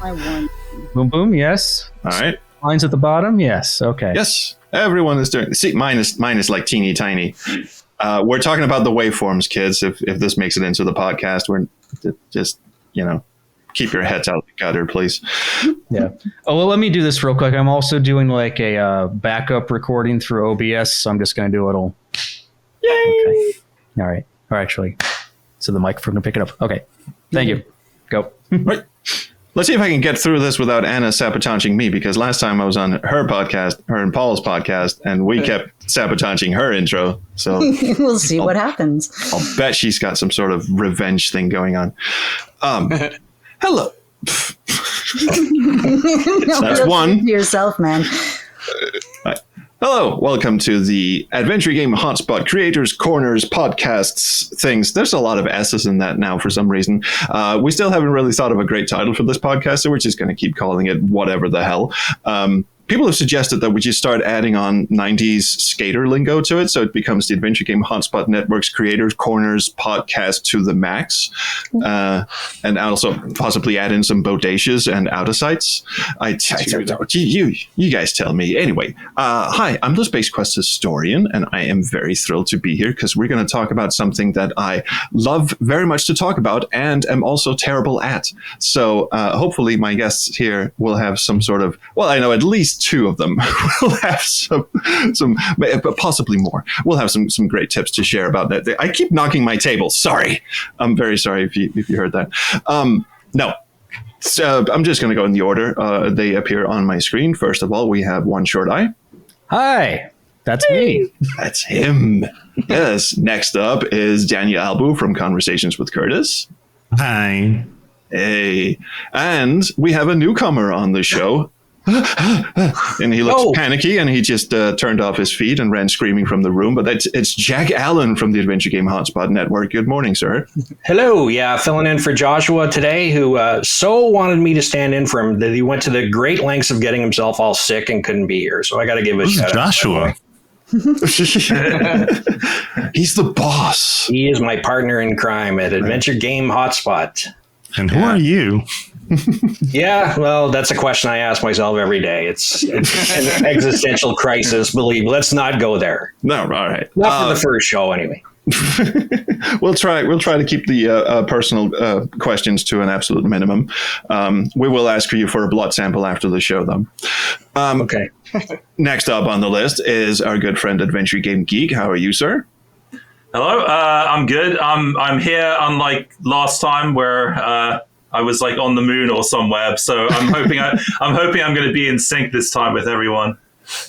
My one. Boom, boom. Yes. All right. Lines at the bottom. Yes. Okay. Yes. Everyone is doing. See, mine is like teeny tiny. We're talking about the waveforms, kids. If this makes it into the podcast, we're just keep your heads out of the gutter, please. Yeah. Oh well, let me do this real quick. I'm also doing like a backup recording through OBS, so I'm just going to do a little. Yay! Okay. All right. Or actually, so the microphone can pick it up. Okay. Thank you. Go. Right. Let's see if I can get through this without Anna sabotaging me, because last time I was on her podcast, her and Paul's podcast, and we kept sabotaging her intro. So we'll see what happens. I'll bet she's got some sort of revenge thing going on. Hello. That's one. To yourself, man. Hello, welcome to the Adventure Game Hotspot Creators Corners podcasts things. There's a lot of S's in that now for some reason. We still haven't really thought of a great title for this podcast, so we're just going to keep calling it whatever the hell. People have suggested that we just start adding on 90s skater lingo to it, so it becomes the Adventure Game Hotspot Network's Creators Corners podcast to the max, and also possibly add in some bodacious and out-of-sights. You guys tell me. Anyway, hi, I'm the Space Quest historian, and I am very thrilled to be here because we're going to talk about something that I love very much to talk about and am also terrible at. So hopefully my guests here will have some sort of, well, I know at least two of them will have some, but possibly more. We'll have some great tips to share about that. I keep knocking my table. Sorry. I'm very sorry if you heard that. No. So I'm just going to go in the order. They appear on my screen. First of all, we have One Short Eye. Hi. That's me. That's him. Yes. Next up is Daniel Albu from Conversations with Curtis. Hi. Hey. And we have a newcomer on the show. And he looks panicky, and he just turned off his feed and ran screaming from the room. But it's Jack Allen from the Adventure Game Hotspot Network. Good morning, sir. Hello. Yeah, filling in for Joshua today, who so wanted me to stand in for him that he went to the great lengths of getting himself all sick and couldn't be here. So I got to give a shout out. Joshua? He's the boss. He is my partner in crime at Adventure Game Hotspot. And who are you? Yeah, well, that's a question I ask myself every day. It's an existential crisis. Believe. Let's not go there. No, all right. Not for the first show, anyway. We'll try to keep the personal questions to an absolute minimum. We will ask you for a blood sample after the show, though. Okay. Next up on the list is our good friend Adventure Game Geek. How are you, sir? Hello. I'm good. I'm here. Unlike last time, where I was like on the moon or somewhere. So I'm hoping I'm going to be in sync this time with everyone.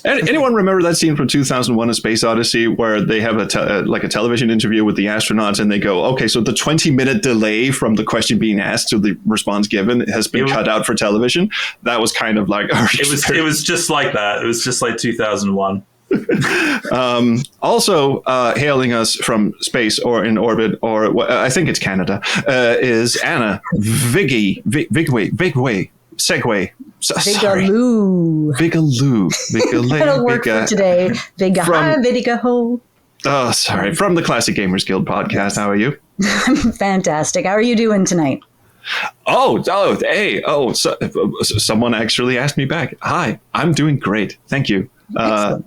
Anyone remember that scene from 2001: A Space Odyssey where they have a television interview with the astronauts, and they go, "Okay, so the 20-minute delay from the question being asked to the response given has been cut out for television." That was kind of like it was just like that. It was just like 2001. Also hailing us from space or in orbit, or I think it's Canada, is Anna Vigway. Vigaloo. That'll work for today. Vigaho. Oh, sorry. From the Classic Gamers Guild podcast. How are you? I'm fantastic. How are you doing tonight? Hey. Someone actually asked me back. Hi, I'm doing great. Thank you. I'll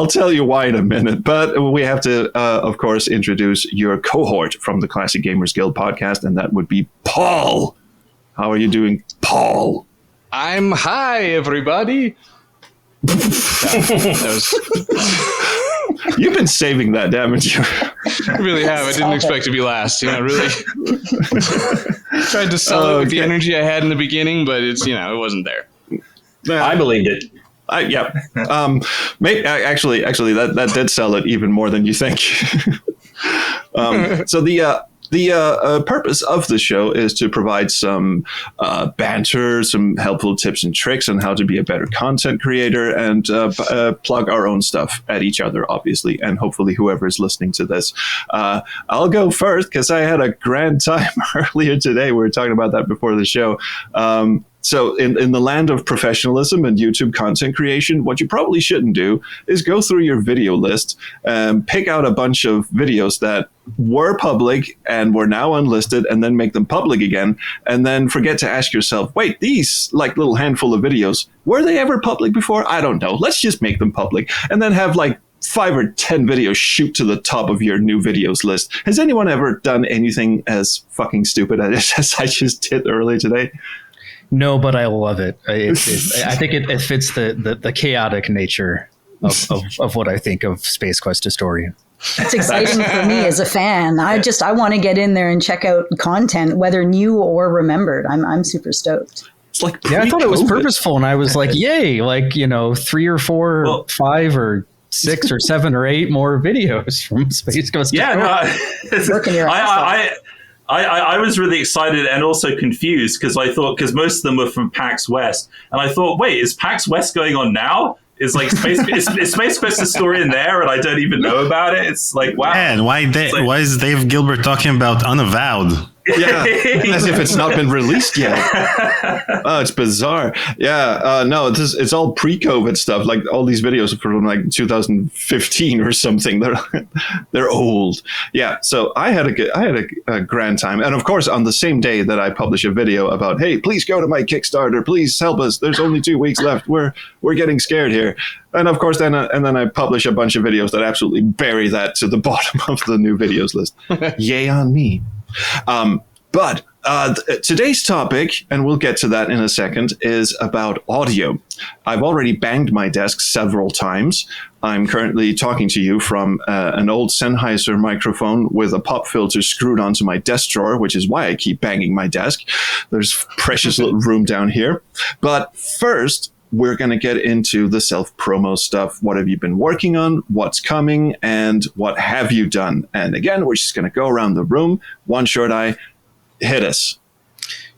tell you why in a minute, but we have to, of course, introduce your cohort from the Classic Gamers Guild podcast, and that would be Paul. How are you doing, Paul? Hi, everybody. You've been saving that, haven't you? I really have. I didn't expect to be last. Really tried to sell it with the energy I had in the beginning, but it wasn't there. I believed it. Yeah. Actually, that did sell it even more than you think. So the purpose of the show is to provide some banter, some helpful tips and tricks on how to be a better content creator, and plug our own stuff at each other, obviously, and hopefully whoever is listening to this. I'll go first because I had a grand time earlier today. We were talking about that before the show. So in the land of professionalism and YouTube content creation, what you probably shouldn't do is go through your video list, pick out a bunch of videos that were public and were now unlisted, and then make them public again, and then forget to ask yourself, wait, these like little handful of videos, were they ever public before? I don't know. Let's just make them public, and then have like 5 or 10 videos shoot to the top of your new videos list. Has anyone ever done anything as fucking stupid as I just did earlier today? No, but I love it. I think it fits the chaotic nature of what I think of Space Quest Historian. It's exciting for me as a fan. I want to get in there and check out content, whether new or remembered. I'm super stoked. It's like I thought it was purposeful, and I was like, yay, 3 or 4, 5 or 6 or 7 or 8 more videos from Space Quest. I was really excited and also confused because most of them were from PAX West, and I thought, wait, is PAX West going on now? Is like is Space Quest Historian there, and I don't even know about it? It's like, wow. And why is Dave Gilbert talking about Unavowed? Yeah, as if it's not been released yet. Oh, it's bizarre. Yeah, no, it's all pre-COVID stuff. Like all these videos are from like 2015 or something. They're old. Yeah, so I had a grand time, and of course, on the same day that I publish a video about, hey, please go to my Kickstarter, please help us. There's only 2 weeks left. We're getting scared here. And of course, then I publish a bunch of videos that absolutely bury that to the bottom of the new videos list. Yay on me. But today's topic, and we'll get to that in a second, is about audio. I've already banged my desk several times. I'm currently talking to you from an old Sennheiser microphone with a pop filter screwed onto my desk drawer, which is why I keep banging my desk. There's precious little room down here. But first, we're going to get into the self-promo stuff. What have you been working on? What's coming? And what have you done? And again, we're just going to go around the room. One short eye, hit us.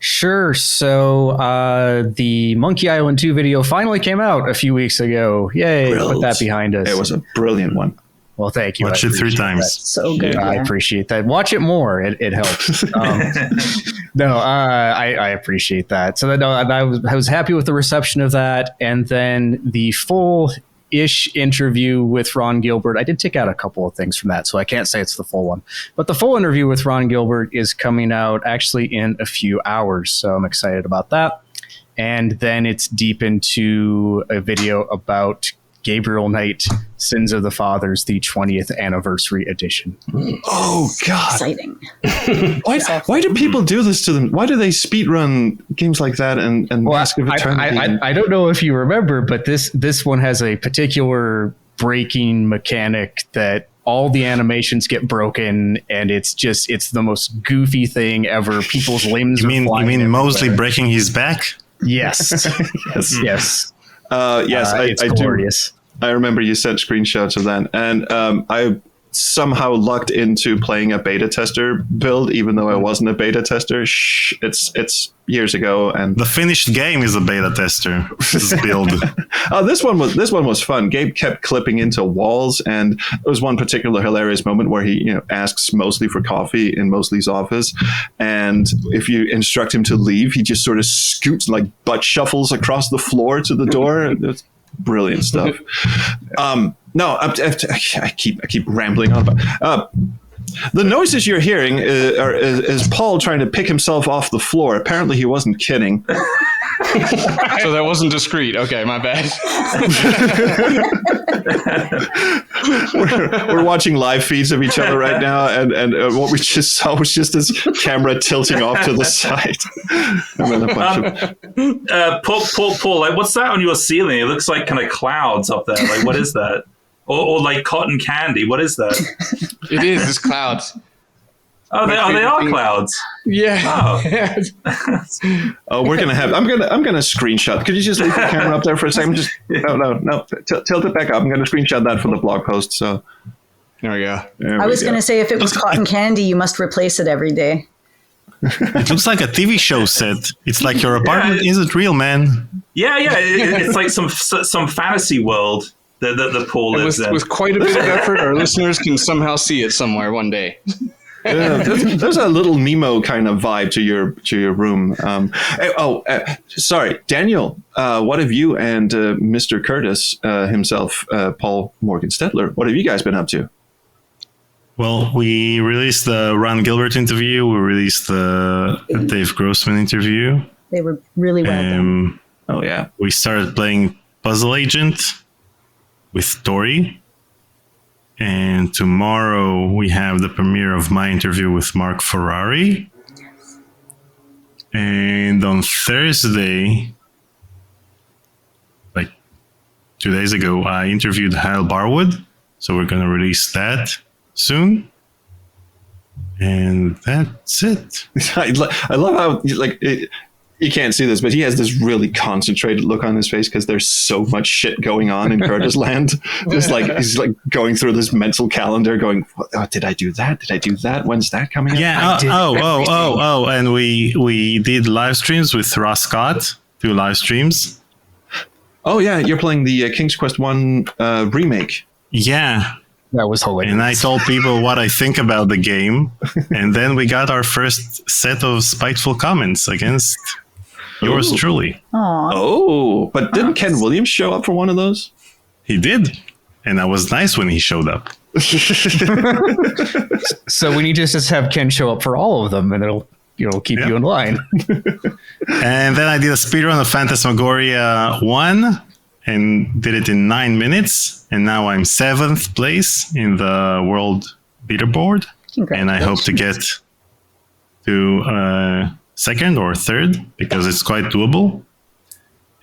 Sure. So the Monkey Island 2 video finally came out a few weeks ago. Yay, put that behind us. It was a brilliant one. Well, thank you. Watch it 3 times. That. So good. I appreciate that. Watch it more. It helps. I appreciate that. So I was happy with the reception of that. And then the full-ish interview with Ron Gilbert. I did take out a couple of things from that, so I can't say it's the full one. But the full interview with Ron Gilbert is coming out actually in a few hours. So I'm excited about that. And then it's deep into a video about Gabriel Knight, Sins of the Fathers, the 20th anniversary edition. Oh, God. Exciting. Why do people do this to them? Why do they speedrun games like that and Mask of Eternity? I don't know if you remember, but this one has a particular braking mechanic that all the animations get broken, and it's the most goofy thing ever. People's limbs You mean Mosley breaking his back? Yes. yes. Yes, it's glorious. I remember you sent screenshots of that, and I somehow lucked into playing a beta tester build, even though I wasn't a beta tester. It's years ago, and the finished game is a beta tester build. This one was fun. Gabe kept clipping into walls, and there was one particular hilarious moment where he asks Mosley for coffee in Mosley's office, and if you instruct him to leave, he just sort of scoots and like butt shuffles across the floor to the door. It's brilliant stuff. No, I keep rambling on about. The noises you're hearing is Paul trying to pick himself off the floor. Apparently, he wasn't kidding. So that wasn't discreet. Okay, my bad. We're watching live feeds of each other right now, and what we just saw was just his camera tilting off to the side. And then a bunch of Paul, like, what's that on your ceiling? It looks like kind of clouds up there. Like, what is that? Or like cotton candy? What is that? It is. It's clouds. Oh, they are clouds. Yeah. Oh. Oh, we're gonna have. I'm gonna screenshot. Could you just leave the camera up there for a second? Just no. Tilt it back up. I'm gonna screenshot that for the blog post. So there we go. I was gonna say, if it was cotton candy, you must replace it every day. It looks like a TV show set. It's like your apartment isn't real, man. Yeah. It's like some fantasy world that Paul lives in. With quite a bit of effort, our listeners can somehow see it somewhere one day. There's a little Nemo kind of vibe to your room. Sorry, Daniel. What have you and Mr. Curtis himself, Paul Morgan Stetler, what have you guys been up to? Well, we released the Ron Gilbert interview. We released the Dave Grossman interview. They were really well done. Oh yeah, we started playing Puzzle Agent with Tori. And tomorrow we have the premiere of my interview with Mark Ferrari. And on Thursday, like 2 days ago, I interviewed Hal Barwood. So we're going to release that soon. And that's it. I love how you can't see this, but he has this really concentrated look on his face because there's so much shit going on in Curtis land. Just like he's like going through this mental calendar, going, "Oh, did I do that? Did I do that? When's that coming out?" Yeah. And we did live streams with Ross Scott. 2 live streams. Oh yeah, you're playing the King's Quest 1 remake. Yeah. That was hilarious. And I told people what I think about the game, and then we got our first set of spiteful comments against yours truly. Aw. Oh, but didn't Ken Williams show up for one of those? He did, and that was nice when he showed up. So we need to just have Ken show up for all of them, and it'll keep you in line. And then I did a speedrun of Phantasmagoria 1 and did it in 9 minutes, and now I'm 7th place in the world leaderboard, and I hope to get to 2nd or 3rd because it's quite doable.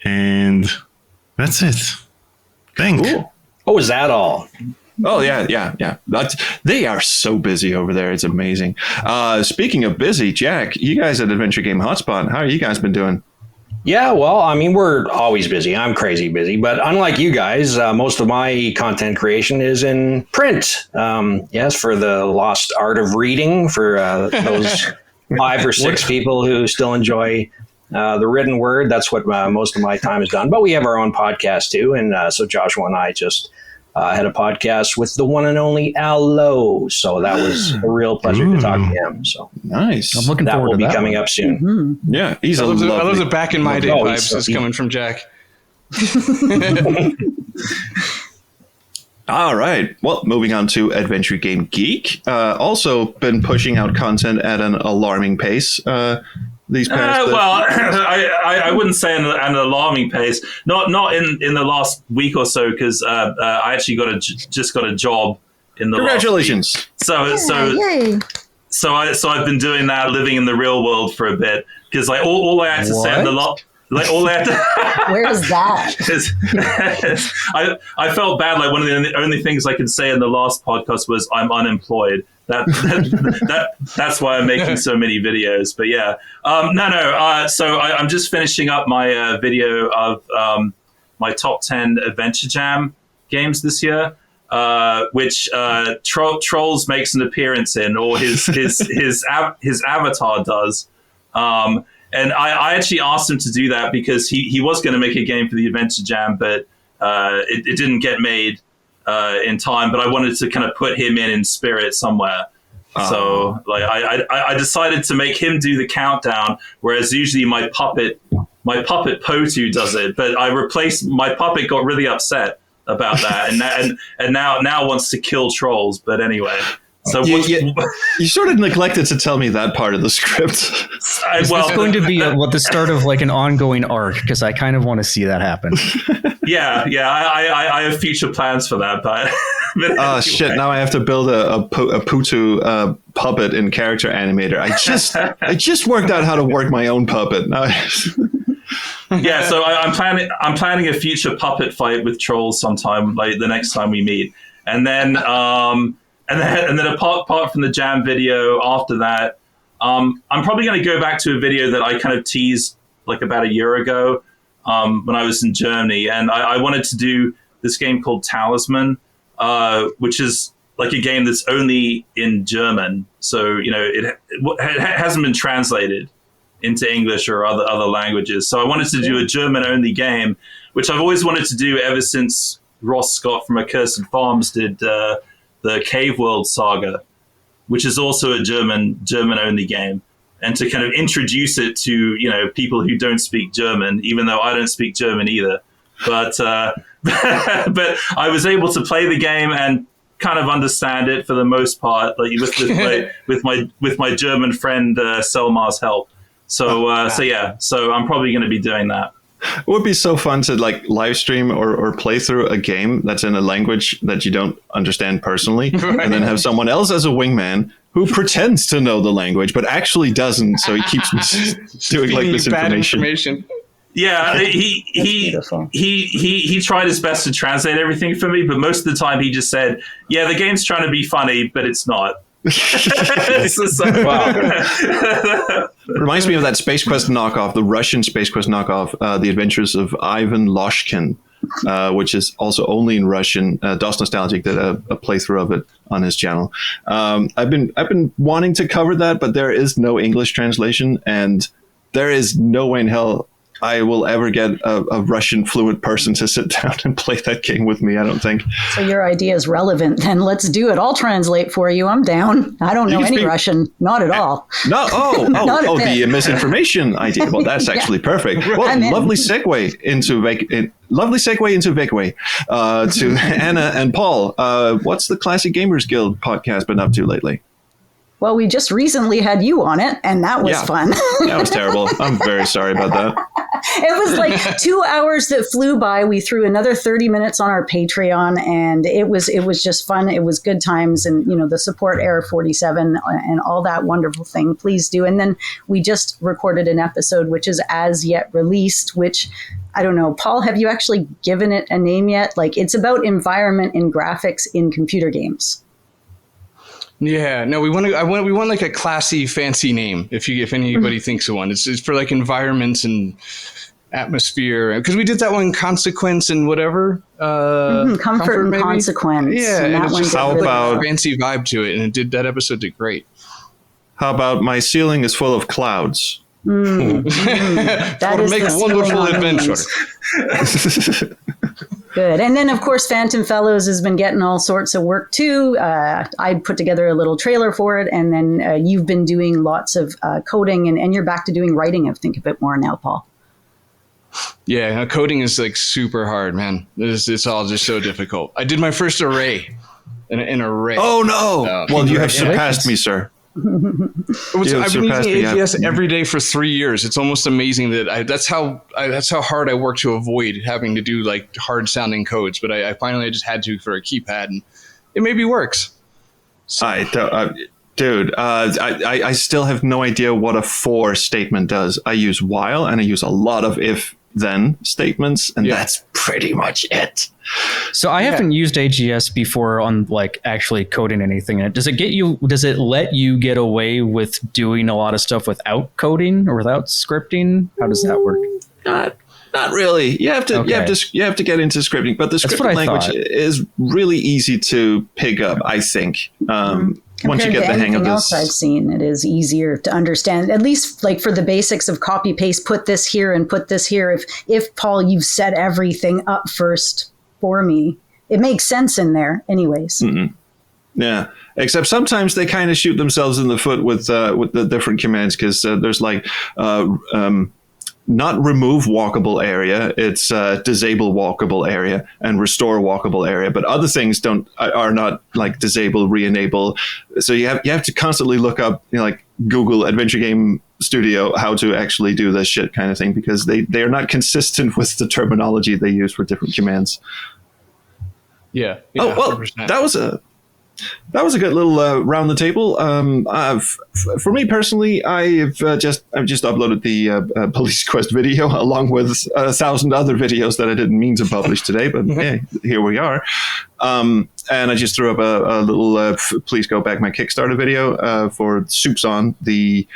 And that's it. Cool. Oh, is that all? Oh yeah. They are so busy over there. It's amazing. Speaking of busy, Jack, you guys at Adventure Game Hotspot, how are you guys been doing? Yeah, well, I mean, we're always busy. I'm crazy busy. But unlike you guys, most of my content creation is in print. Yes, for the lost art of reading, for those 5 or 6 people who still enjoy the written word. That's what most of my time is done. But we have our own podcast, too. And so Joshua and I just had a podcast with the one and only Al Lowe. So that was a real pleasure to talk to him. So nice. I'm looking that forward will to be that coming one. up soon. Mm-hmm. Yeah, he's I love the back in my day vibes is coming from Jack. All right. Well, moving on to Adventure Game Geek. Also been pushing out content at an alarming pace. These past I wouldn't say an alarming pace. Not in the last week or so, because I actually just got a job in the congratulations. Last week. So I've been doing that, living in the real world for a bit, because like all I had to say in the lot. Like all I had to Where is that? I felt bad. Like one of the only things I could say in the last podcast was I'm unemployed. That's why I'm making so many videos. But yeah, so I'm just finishing up my video of my top 10 Adventure Jam games this year, which Trolls makes an appearance in, or his avatar does. And I actually asked him to do that because he was going to make a game for the Adventure Jam, but it didn't get made in time. But I wanted to kind of put him in spirit somewhere. So like I decided to make him do the countdown, whereas usually my puppet Potu does it. But I replaced my puppet, got really upset about that, and now wants to kill Trolls. But anyway. So you sort of neglected to tell me that part of the script. It's going to be the start of like an ongoing arc, because I kind of want to see that happen. Yeah, I have future plans for that, but anyway. Shit! Now I have to build a Potu puppet in Character Animator. I just worked out how to work my own puppet. Yeah, so I'm planning a future puppet fight with Trolls sometime, like the next time we meet, and then. And then apart from the Jam video after that, I'm probably going to go back to a video that I kind of teased like about a year ago when I was in Germany. And I wanted to do this game called Talisman, which is like a game that's only in German. So, it hasn't been translated into English or other languages. So I wanted to do a German-only game, which I've always wanted to do ever since Ross Scott from Accursed Farms did the Cave World saga. which is also a German only game, and to kind of introduce it to people who don't speak German, even though I don't speak German either. But but I was able to play the game and kind of understand it for the most part, like with my German friend Selmar's help. So I'm probably going to be doing that. It would be so fun to live stream or play through a game that's in a language that you don't understand personally, right. And then have someone else as a wingman who pretends to know the language but actually doesn't. So he keeps doing misinformation. Yeah, he tried his best to translate everything for me, but most of the time he just said, "Yeah, the game's trying to be funny, but it's not." Wow. Reminds me of that Space Quest knockoff, the Russian Space Quest knockoff, The Adventures of Ivan Loshkin, which is also only in Russian. DOS Nostalgic did a playthrough of it on his channel. I've been wanting to cover that, but there is no English translation, and there is no way in hell I will ever get a Russian fluent person to sit down and play that game with me, I don't think. So your idea is relevant, then let's do it. I'll translate for you. I'm down. I don't know any Russian. Not at all. No, the misinformation idea. Well, that's actually perfect. Well, lovely segue into Vigway to Anna and Paul. What's the Classic Gamers Guild podcast been up to lately? Well, we just recently had you on it, and that was fun. That was terrible. I'm very sorry about that. It was like 2 hours that flew by. We threw another 30 minutes on our Patreon, and it was just fun. It was good times, and the support Error 47 and all that wonderful thing. Please do. And then we just recorded an episode which is as yet released, which I don't know. Paul, have you actually given it a name yet? It's about environment and graphics in computer games. Yeah, no, we want like a classy, fancy name. If anybody thinks of one, it's for like environments and atmosphere. Because we did that one, Consequence and whatever. Comfort and maybe? Consequence. Yeah, and that it's just one about a fancy vibe to it, and that episode did great. How about My Ceiling is Full of Clouds? That is make a wonderful adventure. Good. And then, of course, Phantom Fellows has been getting all sorts of work, too. I put together a little trailer for it, and then you've been doing lots of coding, and you're back to doing writing, I think, a bit more now, Paul. Yeah, coding is super hard, man. It's all just so difficult. I did my first array, an array. Oh, no. Well, you have surpassed me, sir. I've been using AGS every day for 3 years. It's almost amazing that that's how hard I work to avoid having to do like hard sounding codes. But I finally just had to for a keypad, and it maybe works. So. I still have no idea what a for statement does. I use while and I use a lot of if then statements, and that's pretty much it. So I haven't used AGS before on actually coding anything. Does it let you get away with doing a lot of stuff without coding or without scripting? How does that work? Not really. You have to get into scripting, but the scripting language is really easy to pick up, I think. Once you get the hang of this. Else I've seen, it is easier to understand, at least for the basics of copy paste, put this here and put this here. If Paul, you've set everything up first for me, it makes sense in there anyways. Mm-hmm. Yeah. Except sometimes they kind of shoot themselves in the foot with the different commands, because there's not remove walkable area, it's disable walkable area and restore walkable area. But other things are not disable, re-enable. So you have to constantly look up Google Adventure Game Studio how to actually do this shit kind of thing, because they are not consistent with the terminology they use for different commands. Yeah. Oh well, 100%. That was a good little round the table. For me personally, I've just uploaded the Police Quest video along with 1,000 other videos that I didn't mean to publish today, but hey, here we are. And I just threw up a little please go back my Kickstarter video for Soups On, the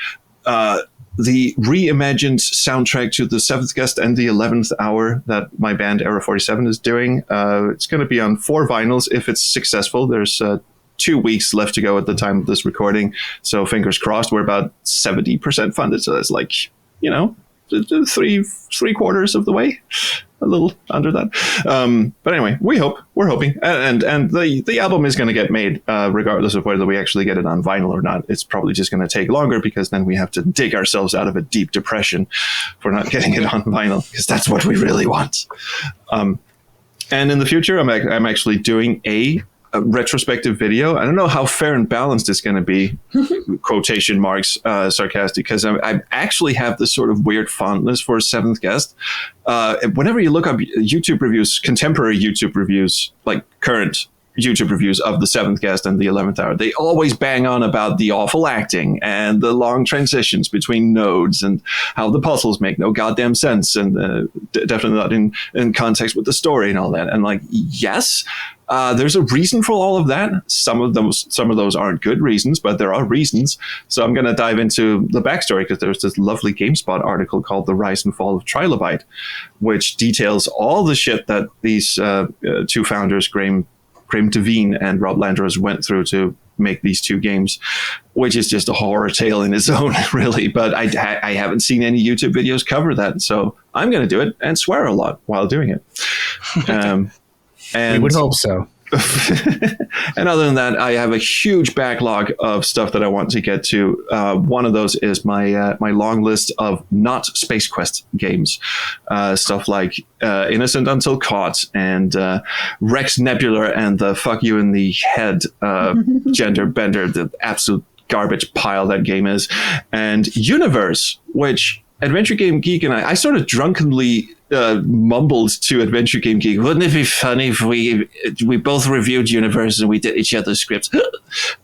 reimagined soundtrack to the 7th Guest and the 11th Hour that my band Error 47 is doing. It's going to be on 4 vinyls if it's successful. There's 2 weeks left to go at the time of this recording, so fingers crossed. We're about 70% funded, so that's three quarters of the way. a little under that. But anyway, we're hoping, and the album is going to get made regardless of whether we actually get it on vinyl or not. It's probably just going to take longer because then we have to dig ourselves out of a deep depression for not getting it on vinyl, because that's what we really want. And in the future, I'm actually doing a retrospective video. I don't know how fair and balanced it's going to be, quotation marks, sarcastic, because I actually have this sort of weird fondness for Seventh Guest. Whenever you look up YouTube reviews, contemporary YouTube reviews, like current YouTube reviews of the Seventh Guest and the 11th Hour, they always bang on about the awful acting and the long transitions between nodes and how the puzzles make no goddamn sense, and definitely not in context with the story and all that. And like, yes, there's a reason for all of that. Some of those aren't good reasons, but there are reasons. So I'm going to dive into the backstory, because there's this lovely GameSpot article called "The Rise and Fall of Trilobite," which details all the shit that these two founders, Graham Devine and Rob Landros, went through to make these two games, which is just a horror tale in its own, really. But I haven't seen any YouTube videos cover that, so I'm going to do it and swear a lot while doing it. And we would hope so. And other than that, I have a huge backlog of stuff that I want to get to. One of those is my long list of not Space Quest games. Stuff like Innocent Until Caught and Rex Nebula and the Fuck You in the Head gender bender, the absolute garbage pile that game is. And Universe, which Adventure Game Geek and I sort of drunkenly mumbled to Adventure Game Geek, wouldn't it be funny if we both reviewed Universe and we did each other's scripts?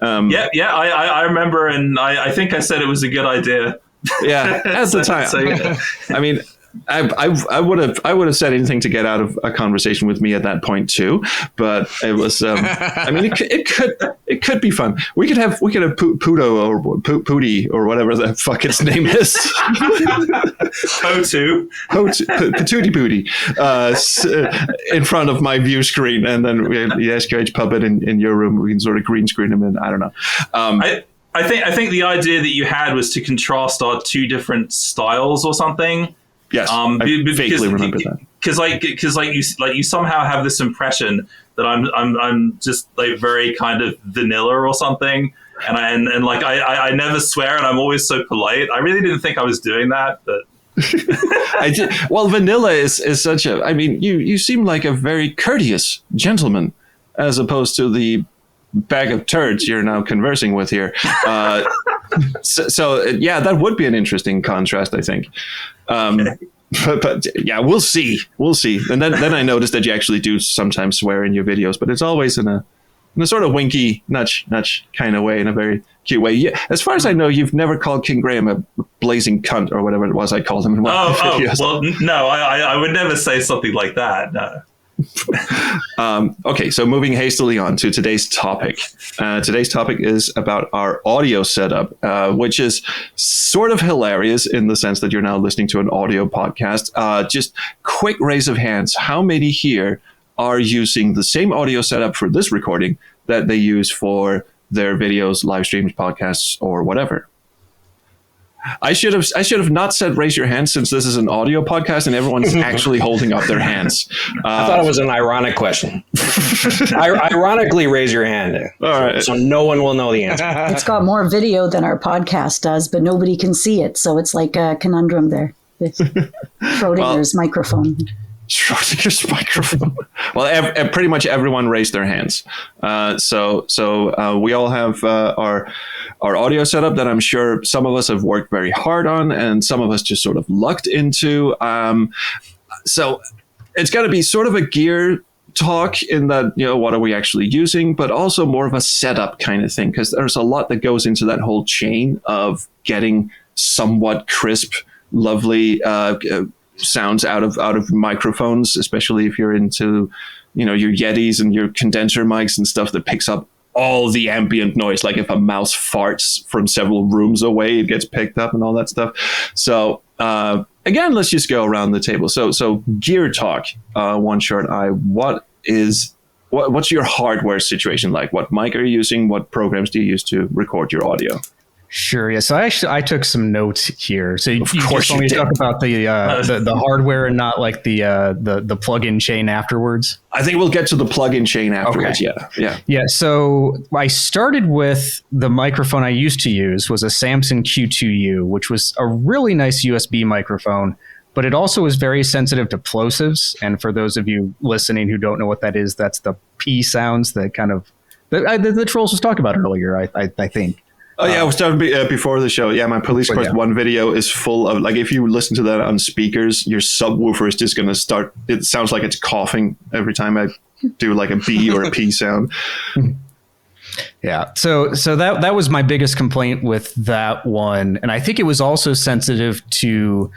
I remember, and I think I said it was a good idea. Yeah, at the time. So, yeah. I mean, I would have said anything to get out of a conversation with me at that point too, but it was. I mean, it could be fun. We could have Pudo or Pooty or whatever the fuck its name is. Patootie Booty in front of my view screen, and then we have the SQH puppet in your room. We can sort of green screen him in. I don't know. I think the idea that you had was to contrast our two different styles or something. Yes, I vaguely remember that. Because you somehow have this impression that I'm just like very kind of vanilla or something, and I never swear, and I'm always so polite. I really didn't think I was doing that, but. Well, vanilla is such a. I mean, you seem like a very courteous gentleman, as opposed to the bag of turds you're now conversing with here. So yeah, that would be an interesting contrast, I think. But yeah, we'll see. And then I noticed that you actually do sometimes swear in your videos, but it's always in a sort of winky, nudge kind of way, in a very cute way. Yeah, as far as I know, you've never called King Graham a blazing cunt or whatever it was I called him in one of my videos. Well, no, I would never say something like that. No. Okay, so moving hastily on to today's topic. Today's topic is about our audio setup, which is sort of hilarious in the sense that you're now listening to an audio podcast. Just quick raise of hands. How many here are using the same audio setup for this recording that they use for their videos, live streams, podcasts, or whatever? I should have not said raise your hand, since this is an audio podcast and everyone's actually holding up their hands. I thought it was an ironic question. Ironically, raise your hand. All right. So no one will know the answer. It's got more video than our podcast does, but nobody can see it. So it's like a conundrum there. It's Schrodinger's microphone. Schrodinger's microphone. Well, pretty much everyone raised their hands. So we all have our audio setup that I'm sure some of us have worked very hard on, and some of us just sort of lucked into. So it's got to be sort of a gear talk in that, what are we actually using, but also more of a setup kind of thing, because there's a lot that goes into that whole chain of getting somewhat crisp, lovely sounds out of microphones, especially if you're into, your Yetis and your condenser mics and stuff that picks up all the ambient noise. Like if a mouse farts from several rooms away, it gets picked up and all that stuff. So again, let's just go around the table. So gear talk, one short eye. What's your hardware situation like? What mic are you using? What programs do you use to record your audio? Sure. Yeah. So I took some notes here. So you course just want me to you talk did. about the hardware and not like the plug-in chain afterwards. I think we'll get to the plug-in chain afterwards. Okay. Yeah. Yeah. So I started with the microphone I used to use was a Samson Q2U, which was a really nice USB microphone, but it also was very sensitive to plosives. And for those of you listening who don't know what that is, that's the P sounds that kind of the Trolls was talking about earlier, I think. Oh yeah, I was talking before the show. Yeah, my Police Quest 1 video is full of, like, if you listen to that on speakers, your subwoofer is just going to start. It sounds like it's coughing every time I do like a B or a P sound. Yeah. So that was my biggest complaint with that one, and I think it was also sensitive to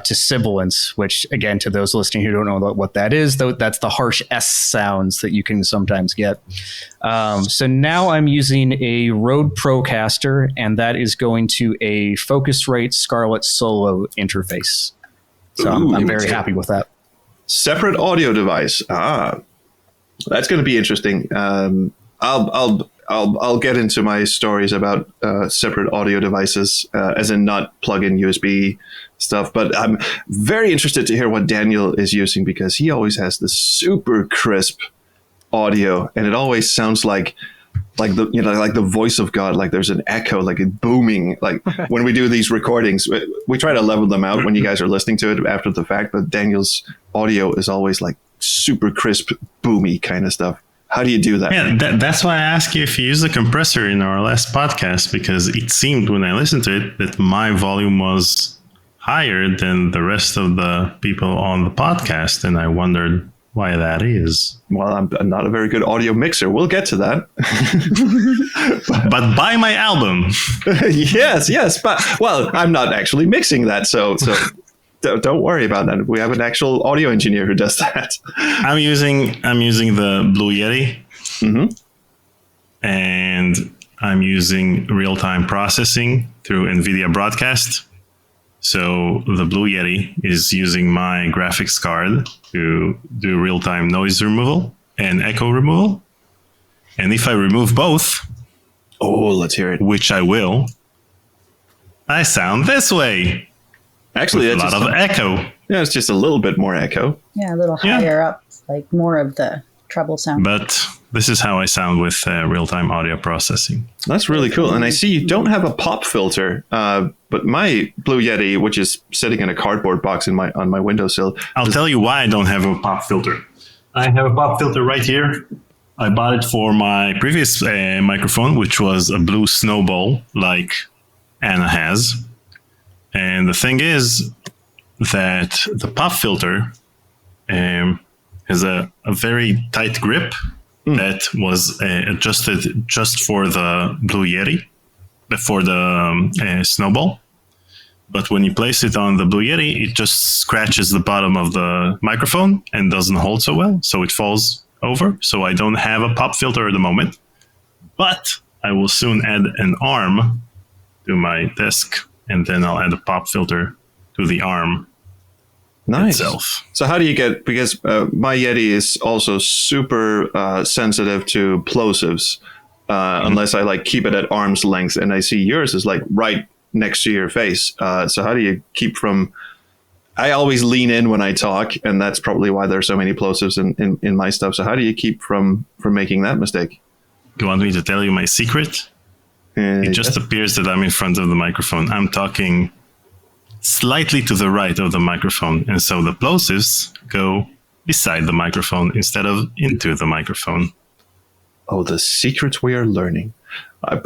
sibilance, which, again, to those listening who don't know what that is, though, that's the harsh S sounds that you can sometimes get. So now I'm using a Rode Procaster, and that is going to a Focusrite Scarlett Solo interface. So I'm very happy with that. Separate audio device. That's going to be interesting. I'll get into my stories about separate audio devices, as in not plug-in USB stuff. But I'm very interested to hear what Daniel is using, because he always has this super crisp audio, and it always sounds like the voice of God. Like there's an echo, like it booming. Like when we do these recordings, we try to level them out when you guys are listening to it after the fact. But Daniel's audio is always like super crisp, boomy kind of stuff. How do you do that? Yeah, that's why I asked you if you used a compressor in our last podcast, because it seemed when I listened to it that my volume was higher than the rest of the people on the podcast, and I wondered why that is. Well, I'm not a very good audio mixer. We'll get to that. But buy my album. yes. But, well, I'm not actually mixing that, so don't worry about that. We have an actual audio engineer who does that. I'm using the Blue Yeti, and I'm using real-time processing through NVIDIA Broadcast. So the Blue Yeti is using my graphics card to do real-time noise removal and echo removal. And if I remove both, let's hear it. Which I will, I sound this way. Actually, with a lot of echo. Yeah, it's just a little bit more echo. Yeah, a little higher up, like more of the treble sound. But this is how I sound with real-time audio processing. That's really cool. And I see you don't have a pop filter, but my Blue Yeti, which is sitting in a cardboard box on my windowsill. I'll tell you why I don't have a pop filter. I have a pop filter right here. I bought it for my previous microphone, which was a blue snowball like Anna has. And the thing is that the pop filter has a very tight grip that was adjusted just for the Blue Yeti, for the snowball. But when you place it on the Blue Yeti, it just scratches the bottom of the microphone and doesn't hold so well, so it falls over. So I don't have a pop filter at the moment, but I will soon add an arm to my desk, and then I'll add a pop filter to the arm itself. So how do you get, because my Yeti is also super sensitive to plosives, unless I like keep it at arm's length, and I see yours is like right next to your face. So how do you keep from, I always lean in when I talk, and that's probably why there's so many plosives in my stuff. So how do you keep from making that mistake? You want me to tell you my secret? It just appears that I'm in front of the microphone. I'm talking slightly to the right of the microphone, and so the plosives go beside the microphone instead of into the microphone. Oh, the secrets we are learning.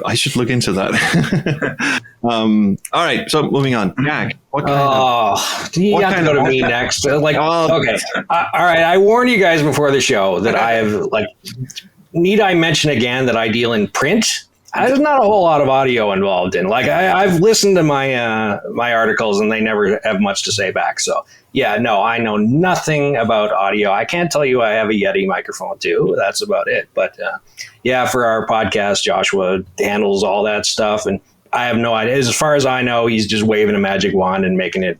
I should look into that. All right, so moving on. Jack, what kind of... You have to go to me next. Okay. All right, I warned you guys before the show that I have, need I mention again that I deal in print? There's not a whole lot of audio involved in. I've listened to my my articles, and they never have much to say back. So yeah, no, I know nothing about audio. I can't tell you I have a Yeti microphone too. That's about it. But yeah, for our podcast, Joshua handles all that stuff, and I have no idea. As far as I know, he's just waving a magic wand and making it,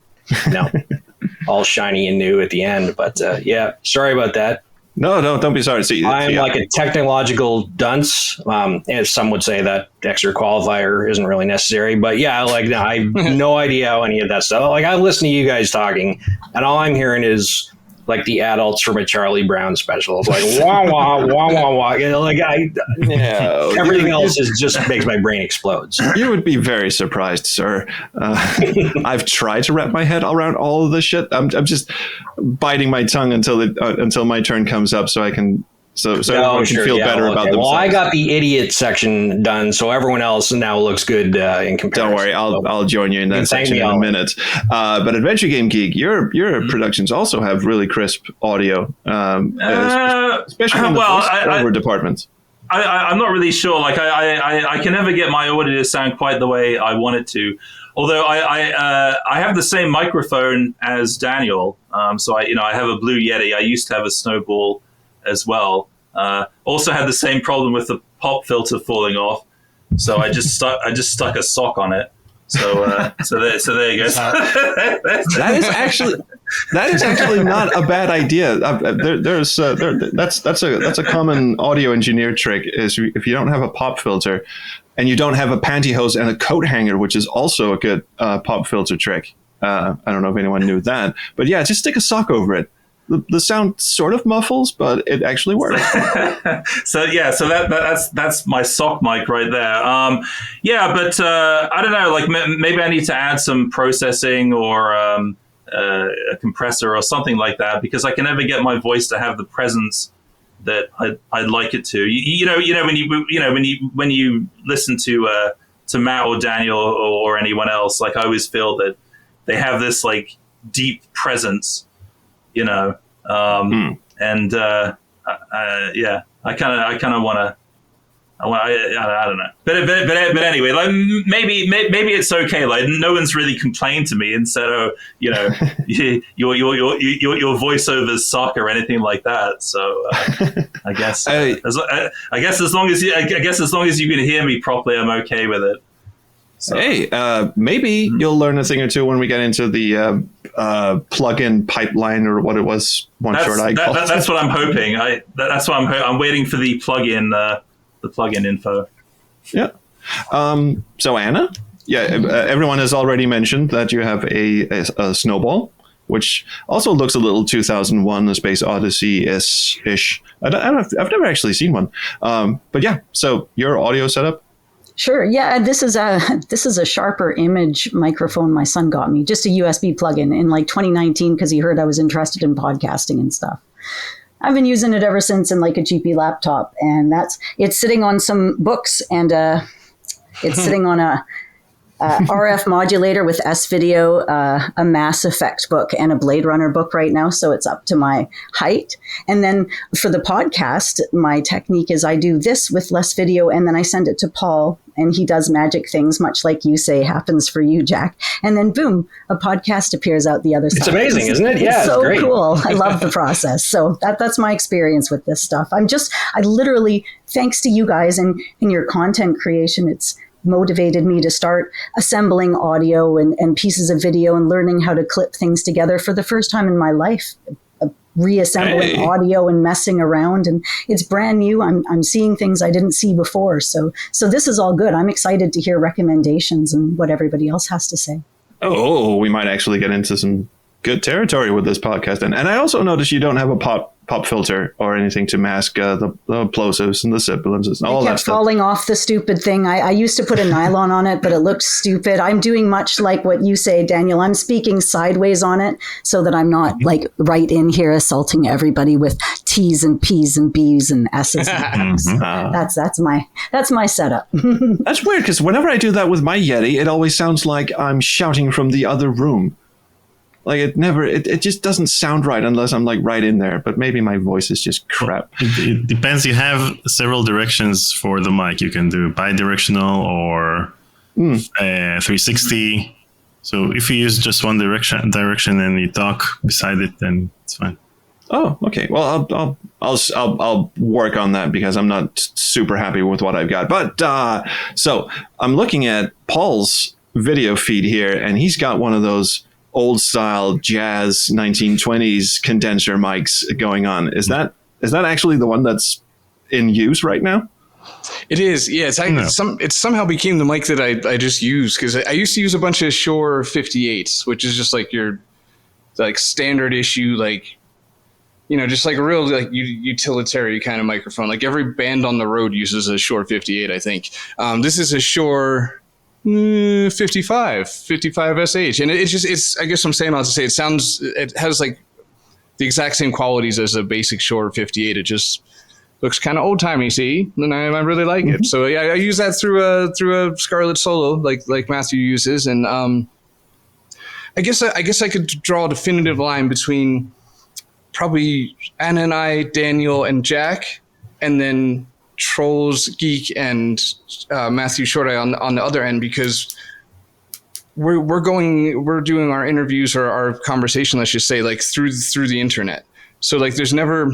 all shiny and new at the end. But yeah, sorry about that. No, don't be sorry. See, I'm like a technological dunce. And some would say that extra qualifier isn't really necessary, but yeah, like no, I have no idea how any of that stuff. Like I listen to you guys talking, and all I'm hearing is like the adults from a Charlie Brown special. It's like wah wah wah wah wah. You know, like everything else just makes my brain explode. So. You would be very surprised, sir. I've tried to wrap my head around all of this shit. I'm just biting my tongue until my turn comes up, so I can everyone can feel better about themselves. Well, I got the idiot section done, so everyone else now looks good in comparison. Don't worry, I'll join you in that section in a minute. But Adventure Game Geek, your productions also have really crisp audio, especially in the voice-over departments. I'm not really sure. Like I can never get my audio to sound quite the way I want it to. Although I have the same microphone as Daniel, so I have a Blue Yeti. I used to have a Snowball as well. Also had the same problem with the pop filter falling off, so I just stuck a sock on it. So there you go. That is actually not a bad idea. That's a common audio engineer trick. Is if you don't have a pop filter, and you don't have a pantyhose and a coat hanger, which is also a good pop filter trick. I don't know if anyone knew that, but yeah, just stick a sock over it. The sound sort of muffles, but it actually works. So that's my sock mic right there. But I don't know. Like maybe I need to add some processing or a compressor or something like that, because I can never get my voice to have the presence that I'd like it to. When you listen to Matt or Daniel or anyone else, like I always feel that they have this like deep presence. And I kind of want to. I don't know, but anyway, like maybe it's okay. Like no one's really complained to me and said, "Oh, your voiceovers suck" or anything like that. So I guess as long as you can hear me properly, I'm okay with it. So. Hey, maybe you'll learn a thing or two when we get into the plug-in pipeline, or what it was. That's what I'm hoping. That's what I'm waiting for the plug-in info. Yeah. So Anna, everyone has already mentioned that you have a Snowball, which also looks a little 2001: A Space Odyssey-ish. I've never actually seen one. But yeah, so your audio setup. Sure. Yeah, this is a Sharper Image microphone my son got me, just a USB plug-in in like 2019 because he heard I was interested in podcasting and stuff. I've been using it ever since in like a cheapy laptop, and it's sitting on some books, and it's sitting on a RF modulator with S-Video, a Mass Effect book, and a Blade Runner book right now, so it's up to my height. And then for the podcast, my technique is I do this with less video, and then I send it to Paul, and he does magic things, much like you say happens for you, Jack. And then boom, a podcast appears out the other side. It's amazing, isn't it? Yeah, it's so great. Cool. I love the process. So that's my experience with this stuff. I literally, thanks to you guys and your content creation, it's motivated me to start assembling audio and pieces of video and learning how to clip things together for the first time in my life, reassembling audio and messing around, and it's brand new. I'm seeing things I didn't see before. So this is all good. I'm excited to hear recommendations and what everybody else has to say. Oh, we might actually get into some good territory with this podcast. And I also noticed you don't have a pop filter or anything to mask the plosives and the sibilants and all that stuff. Falling off the stupid thing. I used to put a nylon on it, but it looked stupid. I'm doing much like what you say, Daniel. I'm speaking sideways on it so that I'm not like right in here assaulting everybody with T's and P's and B's and S's. And that's my setup. That's weird, because whenever I do that with my Yeti, it always sounds like I'm shouting from the other room. Like it just doesn't sound right unless I'm like right in there. But maybe my voice is just crap. It depends. You have several directions for the mic. You can do bidirectional or 360. So if you use just one direction and you talk beside it, then it's fine. Oh, okay. Well, I'll work on that, because I'm not super happy with what I've got. But so I'm looking at Paul's video feed here, and he's got one of those old style jazz 1920s condenser mics going on. Is that is that actually the one that's in use right now? It is, yeah. It somehow became the mic that I just use, because I used to use a bunch of Shure 58s, which is just like your like standard issue, like, you know, just like a real like utilitarian kind of microphone. Like every band on the road uses a Shure 58, I think. This is a Shure 55 SH, and it's I guess I'm saying all to say it has like the exact same qualities as a basic Shure 58. It just looks kind of old timey, see, and I really like it. So yeah, I use that through a Scarlett Solo, like Matthew uses, and I guess I could draw a definitive line between probably Anna and I, Daniel and Jack, and then Trolls, Geek, and Matthew Shorteye on the other end, because we're doing our interviews or our conversation, let's just say, like through the internet. So like there's never.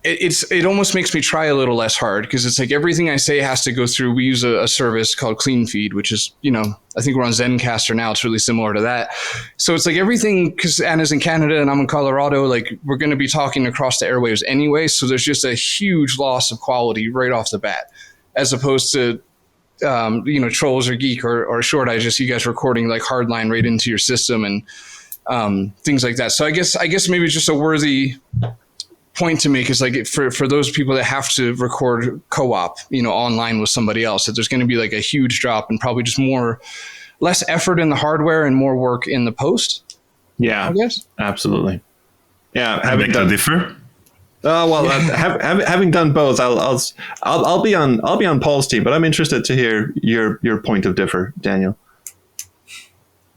It almost makes me try a little less hard, because it's like everything I say has to go through. We use a service called Clean Feed, which is, you know, I think we're on Zencaster now. It's really similar to that. So it's like everything, because Anna's in Canada and I'm in Colorado, like we're going to be talking across the airwaves anyway. So there's just a huge loss of quality right off the bat, as opposed to, you know, Trolls or Geek or Short Eye, just you guys recording like hardline right into your system and things like that. So I guess maybe it's just a worthy point to make is like for those people that have to record co-op, you know, online with somebody else, that there's going to be like a huge drop and probably just less effort in the hardware and more work in the post. Yeah, I guess. Absolutely. Yeah, Having to differ. Well, having done both, I'll be on Paul's team, but I'm interested to hear your point of differ, Daniel.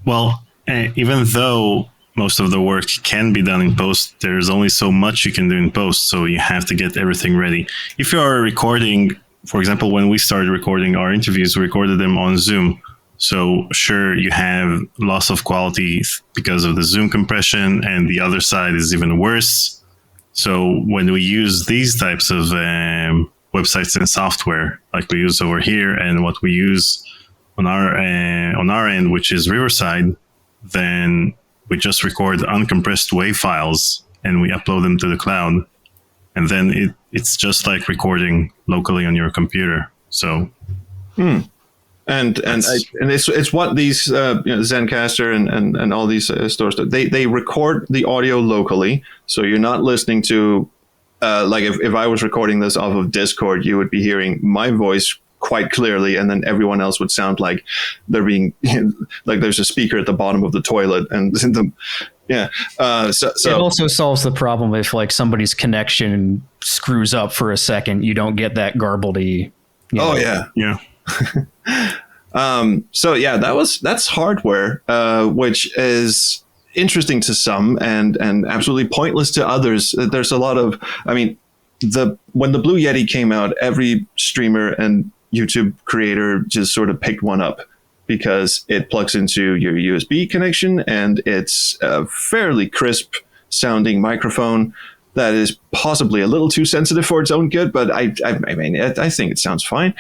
Well, even though most of the work can be done in post, there's only so much you can do in post, so you have to get everything ready. If you are recording, for example, when we started recording our interviews, we recorded them on Zoom. So sure, you have loss of quality because of the Zoom compression, and the other side is even worse. So when we use these types of websites and software, like we use over here, and what we use on our end, which is Riverside, then we just record uncompressed WAV files and we upload them to the cloud, and then it's just like recording locally on your computer. So, and it's what these Zencaster and all these stores do. They record the audio locally, so you're not listening to like if I was recording this off of Discord, you would be hearing my voice quite clearly, and then everyone else would sound like they're being like there's a speaker at the bottom of the toilet, and so it also solves the problem if like somebody's connection screws up for a second, you don't get that garbledy. Oh yeah. So yeah, that's hardware, which is interesting to some and absolutely pointless to others. There's a lot of, I mean, when the Blue Yeti came out, every streamer and YouTube creator just sort of picked one up because it plugs into your USB connection, and it's a fairly crisp sounding microphone that is possibly a little too sensitive for its own good, but I mean, I think it sounds fine.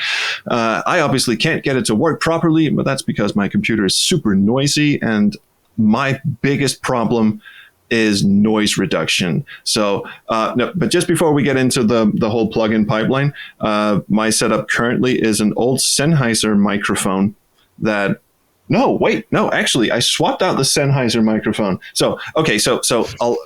I obviously can't get it to work properly, but that's because my computer is super noisy, and my biggest problem is noise reduction. So, no, but just before we get into the whole plugin pipeline, my setup currently is an old Sennheiser microphone that, actually, I swapped out the Sennheiser microphone. So, okay, so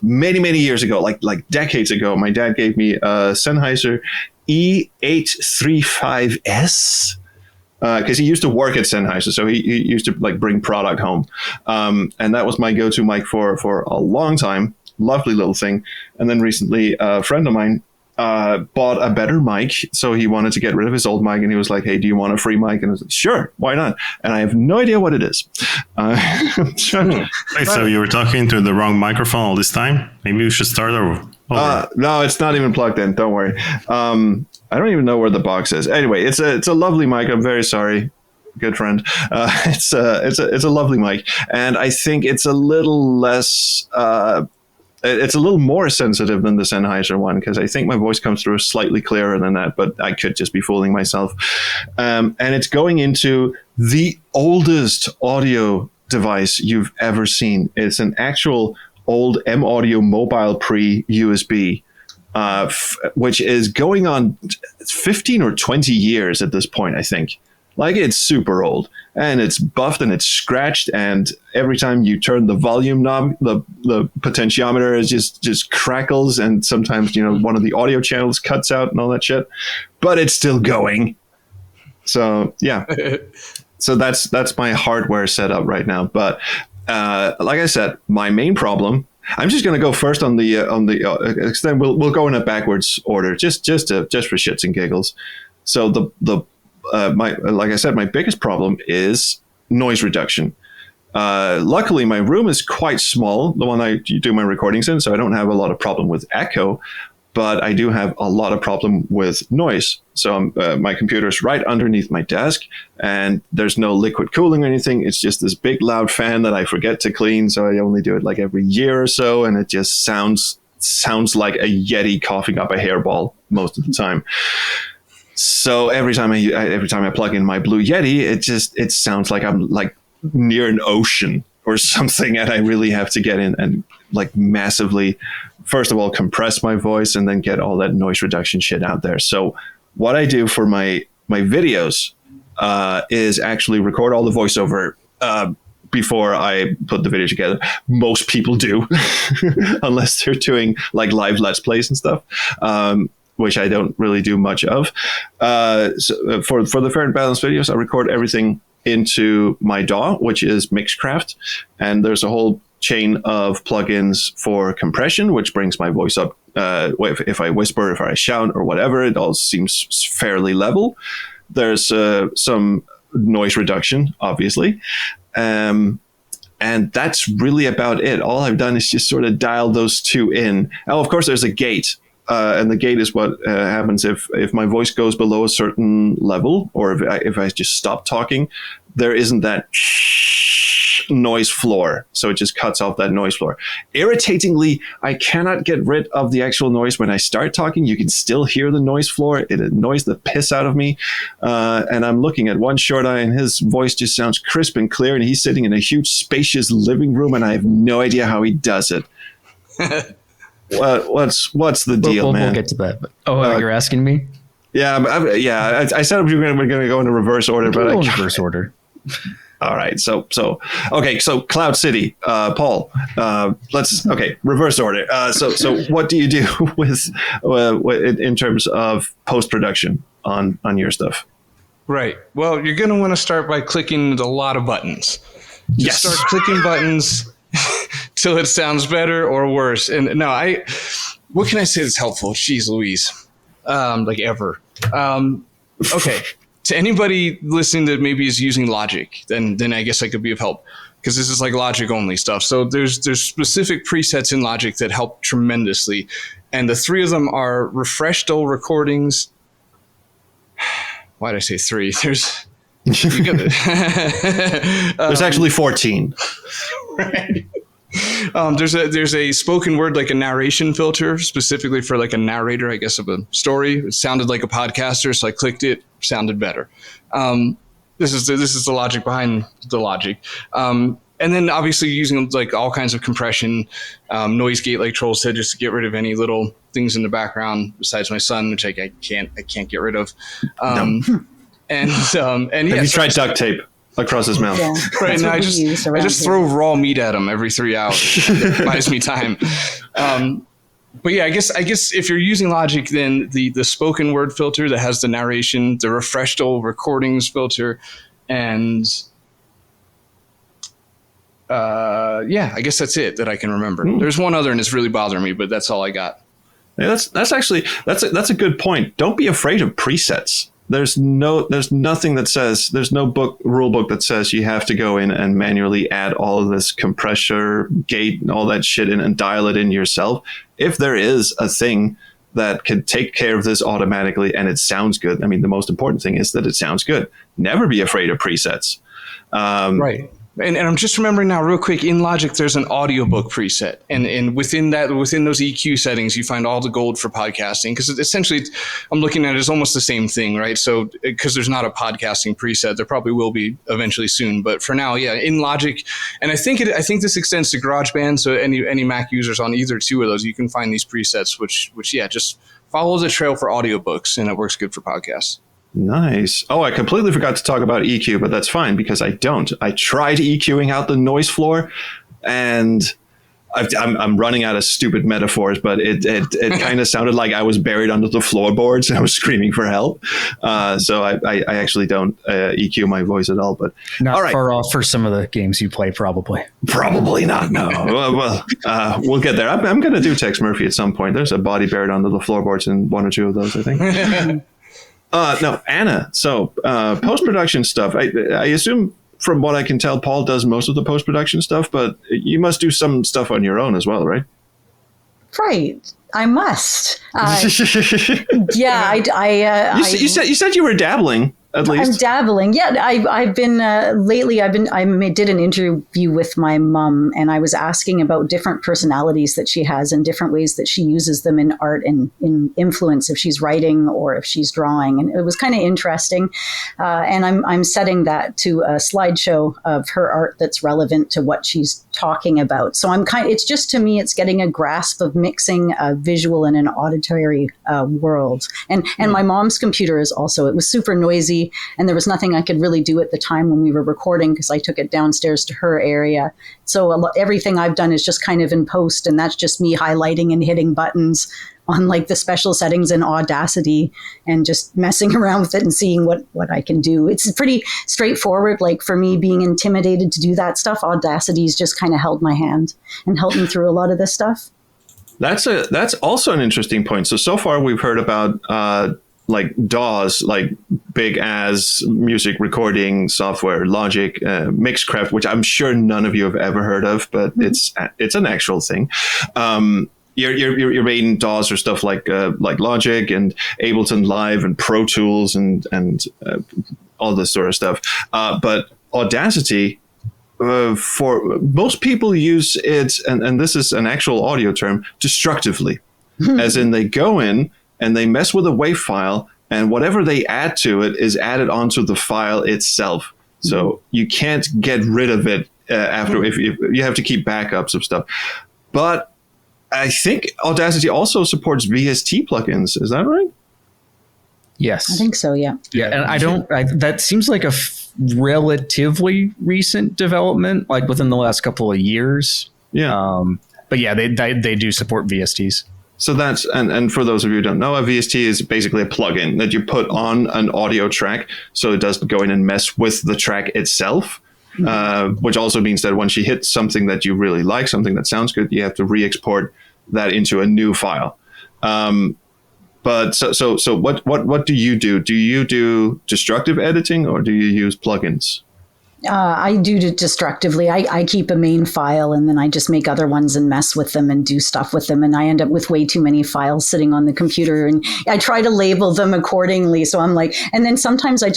many years ago, like decades ago, my dad gave me a Sennheiser E835S. Because he used to work at Sennheiser, so he used to like bring product home, and that was my go-to mic for a long time. Lovely little thing. And then recently, a friend of mine bought a better mic, so he wanted to get rid of his old mic, and he was like, "Hey, do you want a free mic?" And I was like, "Sure, why not?" And I have no idea what it is. Wait, so you were talking to the wrong microphone all this time? Maybe we should start over. No, it's not even plugged in. Don't worry. I don't even know where the box is. Anyway, it's a lovely mic. I'm very sorry, good friend. It's a lovely mic, and I think it's a little less. It's a little more sensitive than the Sennheiser one, because I think my voice comes through slightly clearer than that, but I could just be fooling myself. And it's going into the oldest audio device you've ever seen. It's an actual old M Audio mobile pre-USB. which is going on 15 or 20 years at this point, I think. Like, it's super old, and it's buffed and it's scratched, and every time you turn the volume knob, the potentiometer is just crackles, and sometimes, one of the audio channels cuts out and all that shit, but it's still going. So yeah. So that's my hardware setup right now. But like I said, my main problem, I'm just going to go first on the then we'll go in a backwards order, just for shits and giggles. So like I said, my biggest problem is noise reduction. Luckily, my room is quite small, the one I do my recordings in, so I don't have a lot of problem with echo, but I do have a lot of problem with noise. So my computer is right underneath my desk, and there's no liquid cooling or anything. It's just this big loud fan that I forget to clean, so I only do it like every year or so, and it just sounds like a Yeti coughing up a hairball most of the time. So every time I plug in my Blue Yeti, it sounds like I'm like near an ocean or something, and I really have to get in and like massively, first of all, compress my voice and then get all that noise reduction shit out there. So what I do for my videos is actually record all the voiceover before I put the video together. Most people do, unless they're doing like live Let's Plays and stuff. Which I don't really do much of. So for the Fair and Balanced videos, I record everything into my DAW, which is Mixcraft. And there's a whole chain of plugins for compression, which brings my voice up. If I whisper, if I shout or whatever, it all seems fairly level. There's some noise reduction, obviously. And that's really about it. All I've done is just sort of dial those two in. Oh, of course, there's a gate. And the gate is what happens if my voice goes below a certain level, or if I just stop talking, there isn't that noise floor. So it just cuts off that noise floor. Irritatingly, I cannot get rid of the actual noise when I start talking. You can still hear the noise floor. It annoys the piss out of me. And I'm looking at one short eye, and his voice just sounds crisp and clear, and he's sitting in a huge, spacious living room, and I have no idea how he does it. What's the deal, man? We'll get to that. You're asking me? Yeah, I said we're going to go in a reverse order, but reverse order. All right. So okay. So Cloud City, Paul. Reverse order. So what do you do with in terms of post production on your stuff? Right. Well, you're going to want to start by clicking a lot of buttons. Just start clicking buttons till it sounds better or worse. And no, what can I say that's helpful? Jeez Louise. Like ever. Okay. To anybody listening that maybe is using Logic, then I guess I could be of help, because this is like Logic only stuff. So there's specific presets in Logic that help tremendously. And the three of them are Refresh Dull Recordings. Why did I say three? There's actually 14. Right. There's a spoken word, like a narration filter, specifically for like a narrator, I guess, of a story. It sounded like a podcaster, so I clicked it. Sounded better. This is the logic behind the Logic. And then obviously using like all kinds of compression, noise gate, like Troll said, just to get rid of any little things in the background besides my son, which I can't get rid of. No. And have you tried duct tape across his mouth? Yeah, right. Now I just throw raw meat at him every 3 hours. It buys me time. But yeah, I guess if you're using Logic, then the spoken word filter that has the narration, the Refresh Dull Recordings filter, and I guess that's it that I can remember. There's one other, and it's really bothering me, but that's all I got. Yeah, that's a good point. Don't be afraid of presets. There's nothing that says, there's no rule book that says you have to go in and manually add all of this compressor gate and all that shit in and dial it in yourself. If there is a thing that can take care of this automatically and it sounds good, I mean, the most important thing is that it sounds good. Never be afraid of presets. Right. And I'm just remembering now real quick, in Logic, there's an audiobook preset. And within those EQ settings, you find all the gold for podcasting. Because essentially, I'm looking at it as almost the same thing, right? So because there's not a podcasting preset, there probably will be eventually soon. But for now, yeah, in Logic. And I think this extends to GarageBand. So any Mac users on either two of those, you can find these presets, which yeah, just follow the trail for audiobooks. And it works good for podcasts. Nice. Oh, I completely forgot to talk about EQ, but that's fine because I don't. I tried EQing out the noise floor, and I'm running out of stupid metaphors, but it kind of sounded like I was buried under the floorboards and I was screaming for help. So I actually don't EQ my voice at all. But not all right. far off for some of the games you play, probably. Probably not. No. We'll get there. I'm going to do Tex Murphy at some point. There's a body buried under the floorboards in one or two of those, I think. No, Anna. So post-production stuff. I assume from what I can tell, Paul does most of the post-production stuff, but you must do some stuff on your own as well, right? Right. I must. Yeah. You said you were dabbling. At least I'm dabbling. Yeah, I've been lately. I did an interview with my mom, and I was asking about different personalities that she has and different ways that she uses them in art and in influence, if she's writing or if she's drawing. And it was kind of interesting. And I'm setting that to a slideshow of her art that's relevant to what she's talking about. So it's just, to me, it's getting a grasp of mixing a visual and an auditory world. And my mom's computer is also, it was super noisy. And there was nothing I could really do at the time when we were recording because I took it downstairs to her area. So everything I've done is just kind of in post, and that's just me highlighting and hitting buttons on like the special settings in Audacity and just messing around with it and seeing what I can do. It's pretty straightforward. Like for me, being intimidated to do that stuff, Audacity's just kind of held my hand and helped me through a lot of this stuff. That's also an interesting point. So far we've heard about like DAWs, like big as music recording software, Logic, Mixcraft, which I'm sure none of you have ever heard of, but it's an actual thing. Your main DAWs are stuff like Logic and Ableton Live and Pro Tools and all this sort of stuff. But Audacity, for most people use it, and this is an actual audio term, destructively, as in they go in and they mess with a WAV file, and whatever they add to it is added onto the file itself. So you can't get rid of it after. If you have to keep backups of stuff. But I think Audacity also supports VST plugins. Is that right? Yes, I think so. Yeah. Yeah, and that seems like a relatively recent development, like within the last couple of years. Yeah. But yeah, they do support VSTs. So that's, and for those of you who don't know, a VST is basically a plugin that you put on an audio track so it doesn't go in and mess with the track itself, which also means that once you hit something that you really like, something that sounds good, you have to re-export that into a new file. But so what do you do? Do you do destructive editing or do you use plugins? I do it destructively. I keep a main file and then I just make other ones and mess with them and do stuff with them. And I end up with way too many files sitting on the computer, and I try to label them accordingly. So I'm like, and then sometimes I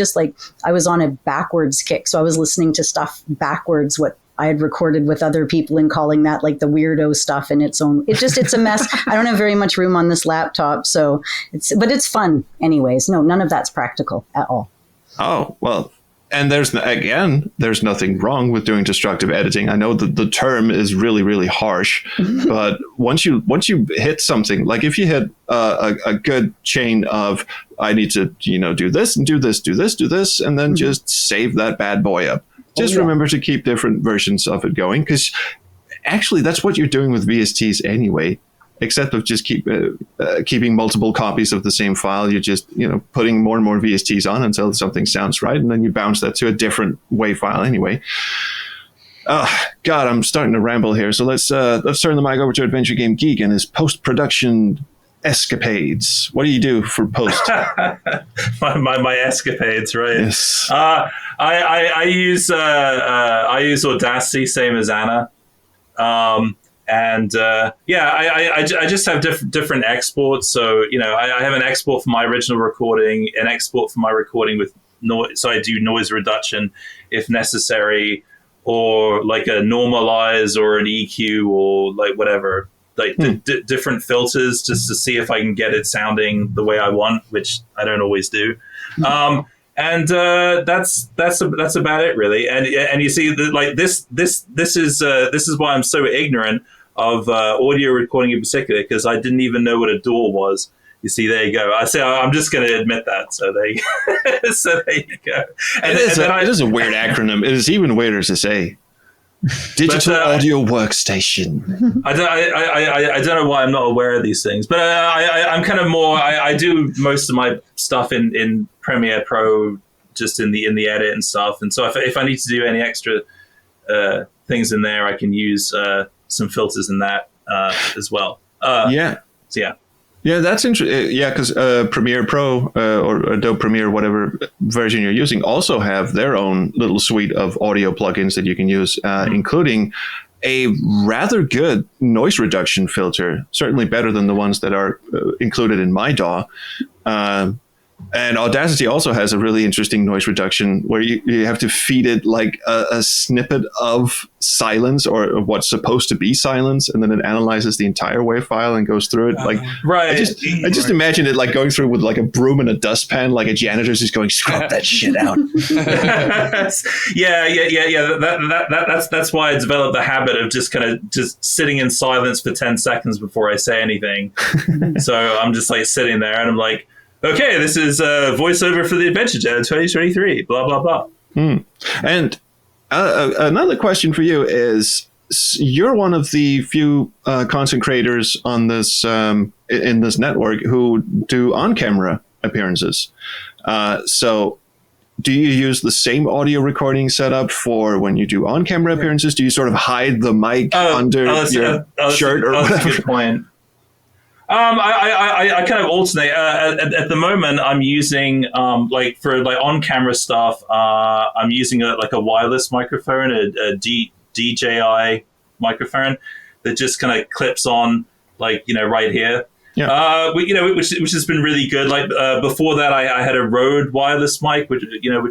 was on a backwards kick. So I was listening to stuff backwards, what I had recorded with other people, and calling that like the weirdo stuff in its own. It's a mess. I don't have very much room on this laptop. So but it's fun anyways. No, none of that's practical at all. Oh, well. And there's nothing wrong with doing destructive editing. I know that the term is really, really harsh, but once you hit something, like if you hit a good chain of, I need to, do this and do this, do this, do this, and then just save that bad boy up. Just remember to keep different versions of it going, because actually that's what you're doing with VSTs anyway. Except of just keeping multiple copies of the same file. You're just, putting more and more VSTs on until something sounds right. And then you bounce that to a different WAV file anyway. God, I'm starting to ramble here. So let's turn the mic over to Adventure Game Geek and his post-production escapades. What do you do for post? my escapades, right? Yes. I use Audacity, same as Anna. And I just have different exports. So, I have an export for my original recording, an export for my recording with noise. So I do noise reduction if necessary. or like a normalize or an EQ or like whatever, like different filters just to see if I can get it sounding the way I want, which I don't always do. And that's about it really. And you see like this is why I'm so ignorant of audio recording in particular, because I didn't even know what a DAW was. You see, there you go. I'm just going to admit that. So there you go. So there you go. And it is a weird acronym. It is even weirder to say. Digital audio workstation. I don't know why I'm not aware of these things, but I'm kind of more. I do most of my stuff in Premiere Pro, just in the edit and stuff. And so if I need to do any extra things in there, I can use some filters in that as well. Yeah. So yeah. Yeah, that's interesting. Yeah, because Premiere Pro or Adobe Premiere, whatever version you're using, also have their own little suite of audio plugins that you can use, including a rather good noise reduction filter, certainly better than the ones that are included in my DAW. And Audacity also has a really interesting noise reduction where you have to feed it like a snippet of silence or what's supposed to be silence, and then it analyzes the entire WAV file and goes through it. Like, right. I just imagine it like going through with like a broom and a dustpan, like a janitor's just going, scrub that shit out. Yeah. That's why I developed the habit of just kind of just sitting in silence for 10 seconds before I say anything. So I'm just like sitting there and I'm like, okay, this is a voiceover for the Adventure Jam 2023, blah, blah, blah. And another question for you is, you're one of the few content creators on this in this network who do on-camera appearances. So do you use the same audio recording setup for when you do on-camera appearances? Do you sort of hide the mic under your shirt or whatever? That's a good point. I kind of alternate. At the moment, I'm using like for like on-camera stuff. I'm using a wireless microphone, a DJI microphone that just kind of clips on, like, you know, right here. Yeah. Which has been really good. Like before that, I had a Rode wireless mic, which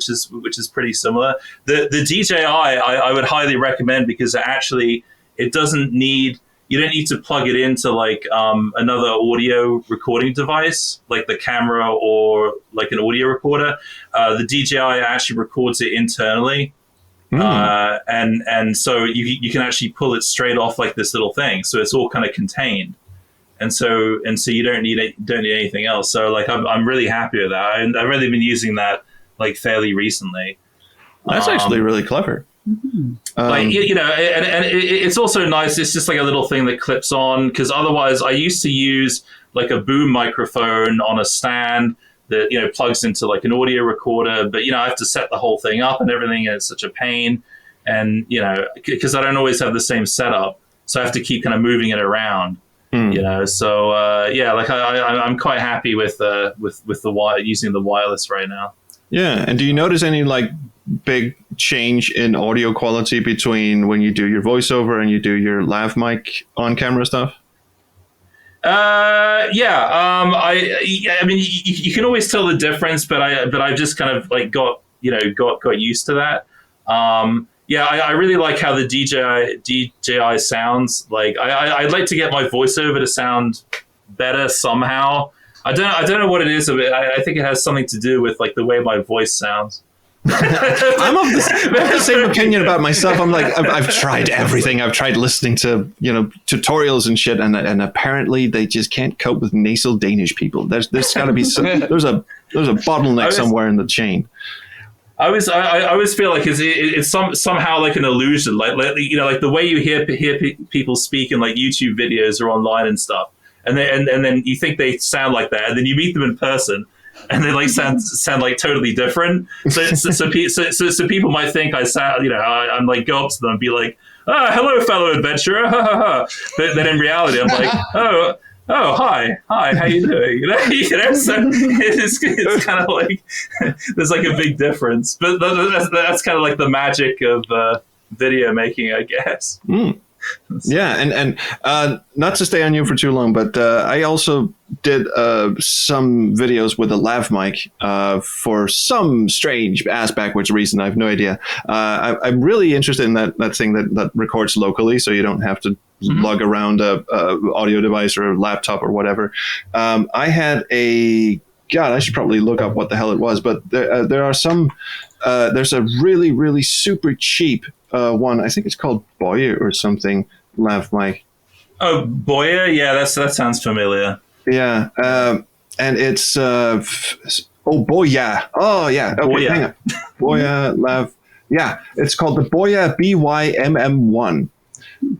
is pretty similar. The DJI I would highly recommend, because it doesn't need. You don't need to plug it into like another audio recording device, like the camera or like an audio recorder. The DJI actually records it internally, and so you can actually pull it straight off like this little thing. So it's all kind of contained, and so you don't need anything else. So like I'm really happy with that. I've really been using that like fairly recently. That's actually really clever. Like, you know, and it's also nice. It's just like a little thing that clips on, because otherwise I used to use like a boom microphone on a stand that, you know, plugs into like an audio recorder, but, you know, I have to set the whole thing up and everything, and it's such a pain. And, you know, because I don't always have the same setup, so I have to keep kind of moving it around. You know, so yeah, like I'm quite happy with using the wireless right now. Yeah, and do you notice any like big change in audio quality between when you do your voiceover and you do your lav mic on camera stuff? I mean, you can always tell the difference, but I've just kind of like got used to that. I really like how the DJI sounds. Like I'd like to get my voiceover to sound better somehow. I don't know what it is. I think it has something to do with like the way my voice sounds. I'm of the same opinion about myself. I'm like, I've tried everything. I've tried listening to, you know, tutorials and shit, and apparently they just can't cope with nasal Danish people. There's got to be there's a bottleneck somewhere in the chain. I always feel like it's somehow like an illusion, like you know, like the way you hear people speak in like YouTube videos or online and stuff, and then you think they sound like that, and then you meet them in person, and they like sound like totally different. So people might think I sound, you know, I'm like go up to them and be like, hello, fellow adventurer, but then in reality I'm like, oh, hi, how you doing? You know, so it's kind of like there's like a big difference, but that's kind of like the magic of video making, I guess. Yeah, and not to stay on you for too long, but I also did some videos with a lav mic for some strange ass backwards reason. I have no idea. I'm really interested in that thing that records locally, so you don't have to lug around a audio device or a laptop or whatever. I had God, I should probably look up what the hell it was, but there are some. There's a really, really super cheap one. I think it's called Boyer or something. Lav mic. Oh, Boyer? Yeah, that sounds familiar. Yeah, and it's Boya. Oh yeah, okay, Boya. hang on. Boya Lav. Yeah, it's called the Boya BYMM1,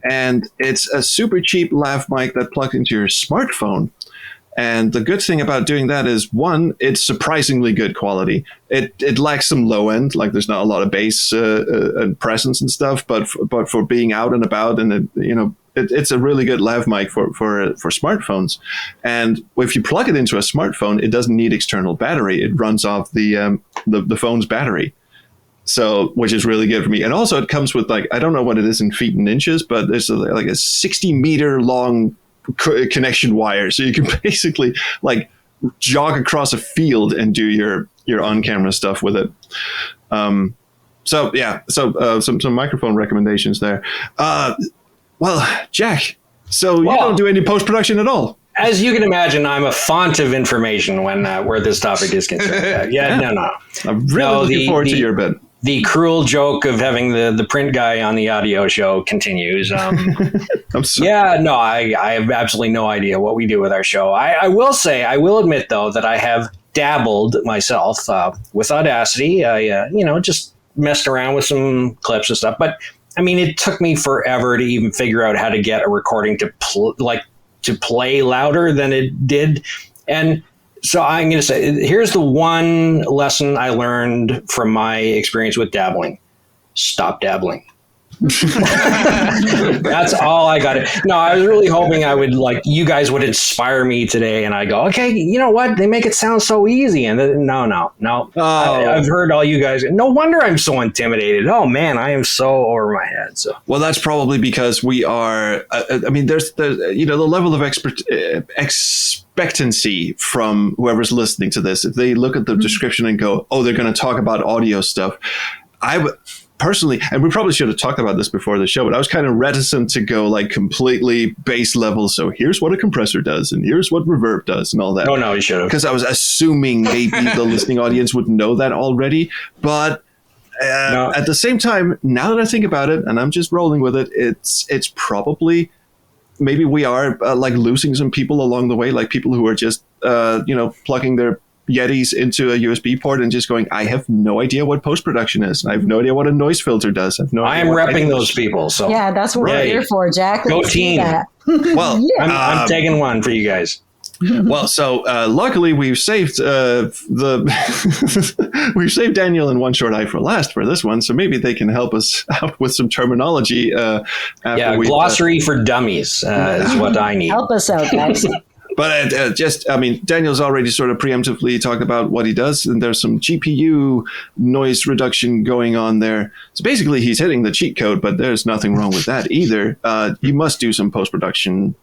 and it's a super cheap lav mic that plugs into your smartphone. And the good thing about doing that is, one, it's surprisingly good quality. It lacks some low end, like there's not a lot of bass and presence and stuff, but for being out and about, and it's a really good lav mic for smartphones. And if you plug it into a smartphone, it doesn't need external battery. It runs off the phone's battery. So, which is really good for me. And also it comes with, like, I don't know what it is in feet and inches, but there's like a 60-meter long connection wire, so you can basically like jog across a field and do your on-camera stuff with it. Some microphone recommendations there. Well, Jack, so you don't do any post-production at all? As you can imagine, I'm a font of information when where this topic is concerned. No. I'm really looking forward to your bit. The cruel joke of having the print guy on the audio show continues. I'm sorry. Yeah, no, I have absolutely no idea what we do with our show. I will admit, though, that I have dabbled myself with Audacity. I, just messed around with some clips and stuff. But, I mean, it took me forever to even figure out how to get a recording to play louder than it did. And so I'm going to say, here's the one lesson I learned from my experience with dabbling. Stop dabbling. That's all I got. No, I was really hoping you guys would inspire me today, and I go, okay, you know what? They make it sound so easy, and no. I've heard all you guys. No wonder I'm so intimidated. Oh man, I am so over my head. So well, that's probably because we are. There's the level of expectancy from whoever's listening to this. If they look at the description and go, oh, they're going to talk about audio stuff, I would. Personally, and we probably should have talked about this before the show, but I was kind of reticent to go like completely base level. So here's what a compressor does, and here's what reverb does, and all that. Oh no, you should have. Because I was assuming maybe the listening audience would know that already. But at the same time, now that I think about it, and I'm just rolling with it, it's probably maybe we are like losing some people along the way, like people who are just plugging their Yetis into a USB port and just going, I have no idea what post-production is. I have no idea what a noise filter does. I am repping those people. So yeah, that's what we're here for, Jack. Go team. Well, yeah. I'm taking one for you guys. Well, so luckily we've saved we've saved Daniel and One Short Eye for last for this one, so maybe they can help us out with some terminology. Glossary for dummies is what I need. Help us out, guys. But Daniel's already sort of preemptively talked about what he does, and there's some GPU noise reduction going on there. So basically, he's hitting the cheat code, but there's nothing wrong with that either. You must do some post-production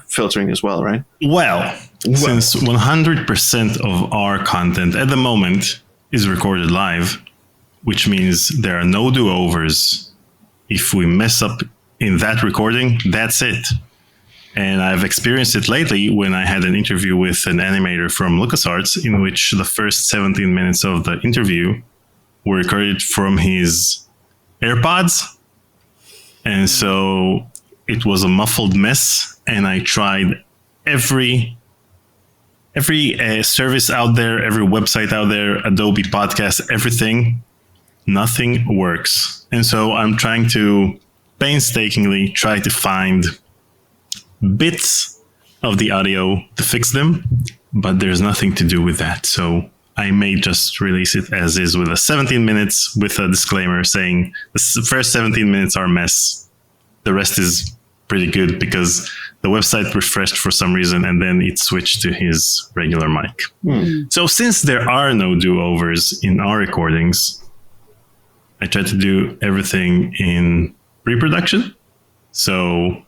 filtering as well, right? Well, since 100% of our content at the moment is recorded live, which means there are no do-overs. If we mess up in that recording, that's it. And I've experienced it lately when I had an interview with an animator from LucasArts, in which the first 17 minutes of the interview were recorded from his AirPods. And so it was a muffled mess. And I tried every service out there, every website out there, Adobe Podcast, everything. Nothing works. And so I'm trying to painstakingly try to find bits of the audio to fix them, but there's nothing to do with that. So I may just release it as is with a 17 minutes with a disclaimer saying the first 17 minutes are a mess. The rest is pretty good because the website refreshed for some reason and then it switched to his regular mic. So since there are no do-overs in our recordings, I try to do everything in pre-production. So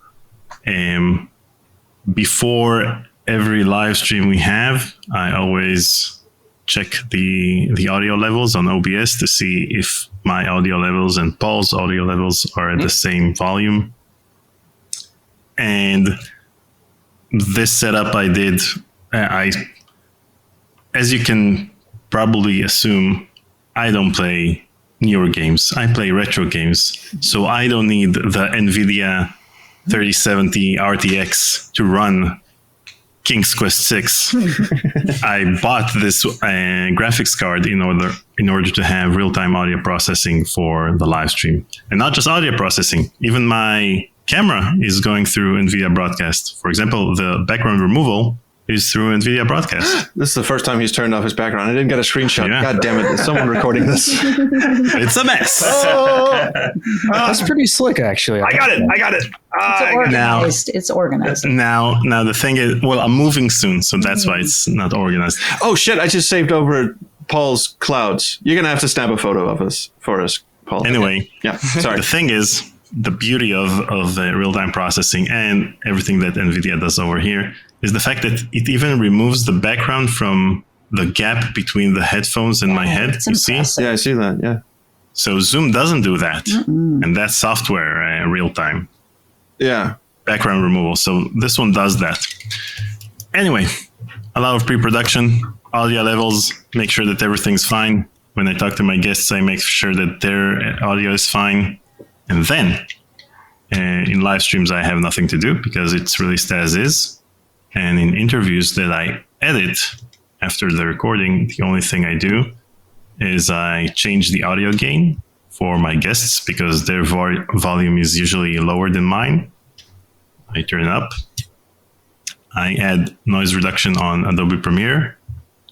before every live stream we have, I always check the audio levels on OBS to see if my audio levels and Paul's audio levels are at the same volume. And this setup I did, as you can probably assume, I don't play newer games. I play retro games. So I don't need the NVIDIA 3070 RTX to run King's Quest 6. I bought this graphics card in order to have real-time audio processing for the live stream. And not just audio processing, even my camera is going through NVIDIA Broadcast. For example, the background removal is through NVIDIA Broadcast. This is the first time he's turned off his background. I didn't get a screenshot. Yeah. God damn it. Is someone recording this? It's a mess. That's pretty slick, actually. I got it. It's organized. Now the thing is, well, I'm moving soon, so that's why it's not organized. Oh, shit. I just saved over Paul's clouds. You're going to have to snap a photo of us for us, Paul. Anyway. Yeah, sorry. The thing is, the beauty of real-time processing and everything that NVIDIA does over here is the fact that it even removes the background from the gap between the headphones and my head. You see? Yeah, I see that. Yeah. So Zoom doesn't do that. And that's software real-time. Yeah. Background removal. So this one does that. Anyway, a lot of pre-production, audio levels, make sure that everything's fine. When I talk to my guests, I make sure that their audio is fine. And then in live streams, I have nothing to do because it's released as is. And in interviews that I edit after the recording, the only thing I do is I change the audio gain for my guests because their volume is usually lower than mine. I turn it up. I add noise reduction on Adobe Premiere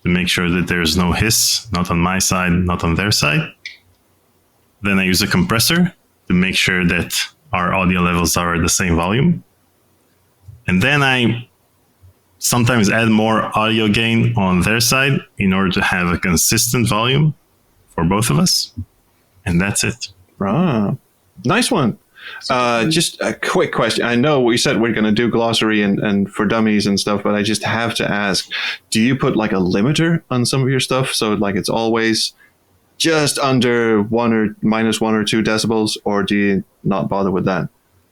to make sure that there's no hiss, not on my side, not on their side. Then I use a compressor to make sure that our audio levels are the same volume. And then I sometimes add more audio gain on their side in order to have a consistent volume for both of us. And that's it. Ah, nice one. Just a quick question. I know we said we're going to do glossary and for dummies and stuff, but I just have to ask, do you put like a limiter on some of your stuff? So like it's always just under minus 1 or 2 decibels, or do you not bother with that?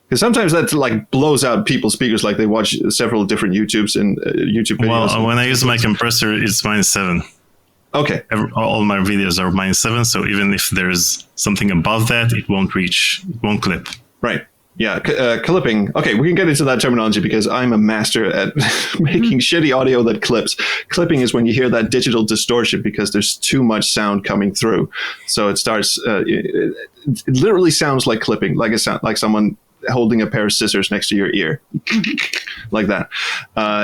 Because sometimes that like blows out people's speakers, like they watch several different YouTube videos. Well, when I use my compressor, it's -7. Okay. All my videos are -7, so even if there's something above that, it won't clip. Right. Yeah, clipping. Okay, we can get into that terminology because I'm a master at making shitty audio that clips. Clipping is when you hear that digital distortion because there's too much sound coming through. So it starts, it literally sounds like clipping, like someone holding a pair of scissors next to your ear. Like that.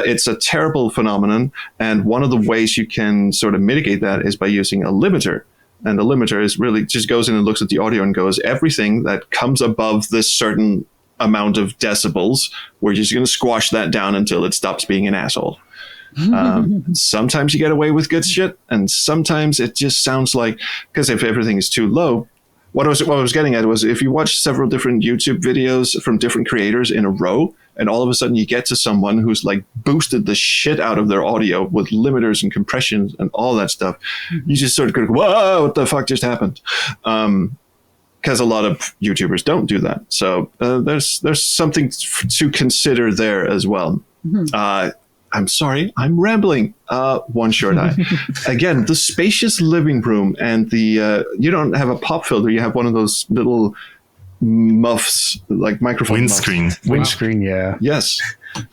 It's a terrible phenomenon. And one of the ways you can sort of mitigate that is by using a limiter. And the limiter is really just goes in and looks at the audio and goes, everything that comes above this certain amount of decibels, we're just going to squash that down until it stops being an asshole. Sometimes you get away with good shit, and sometimes it just sounds like, because if everything is too low, what I was getting at was if you watch several different YouTube videos from different creators in a row, and all of a sudden you get to someone who's like boosted the shit out of their audio with limiters and compressions and all that stuff, you just sort of go, whoa, what the fuck just happened? Because a lot of YouTubers don't do that. So there's something to consider there as well. I'm sorry, I'm rambling. One short eye. Again, the spacious living room and the you don't have a pop filter. You have one of those little muffs, like microphone windscreen. Yeah. Yes.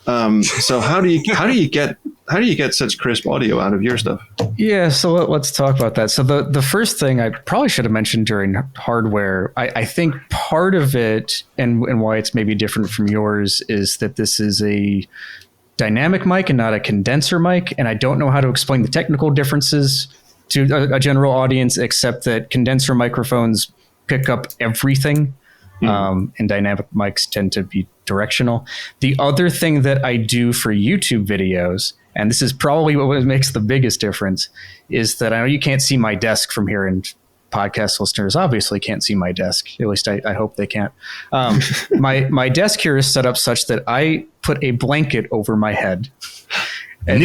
So how do you get such crisp audio out of your stuff? Yeah. So let's talk about that. So the first thing I probably should have mentioned during hardware, I think part of it and why it's maybe different from yours is that this is a dynamic mic and not a condenser mic. And I don't know how to explain the technical differences to a general audience, except that condenser microphones pick up everything. And dynamic mics tend to be directional. The other thing that I do for YouTube videos, and this is probably what makes the biggest difference, is that I know you can't see my desk from here, and podcast listeners obviously can't see my desk. At least I hope they can't. My desk here is set up such that I put a blanket over my head. And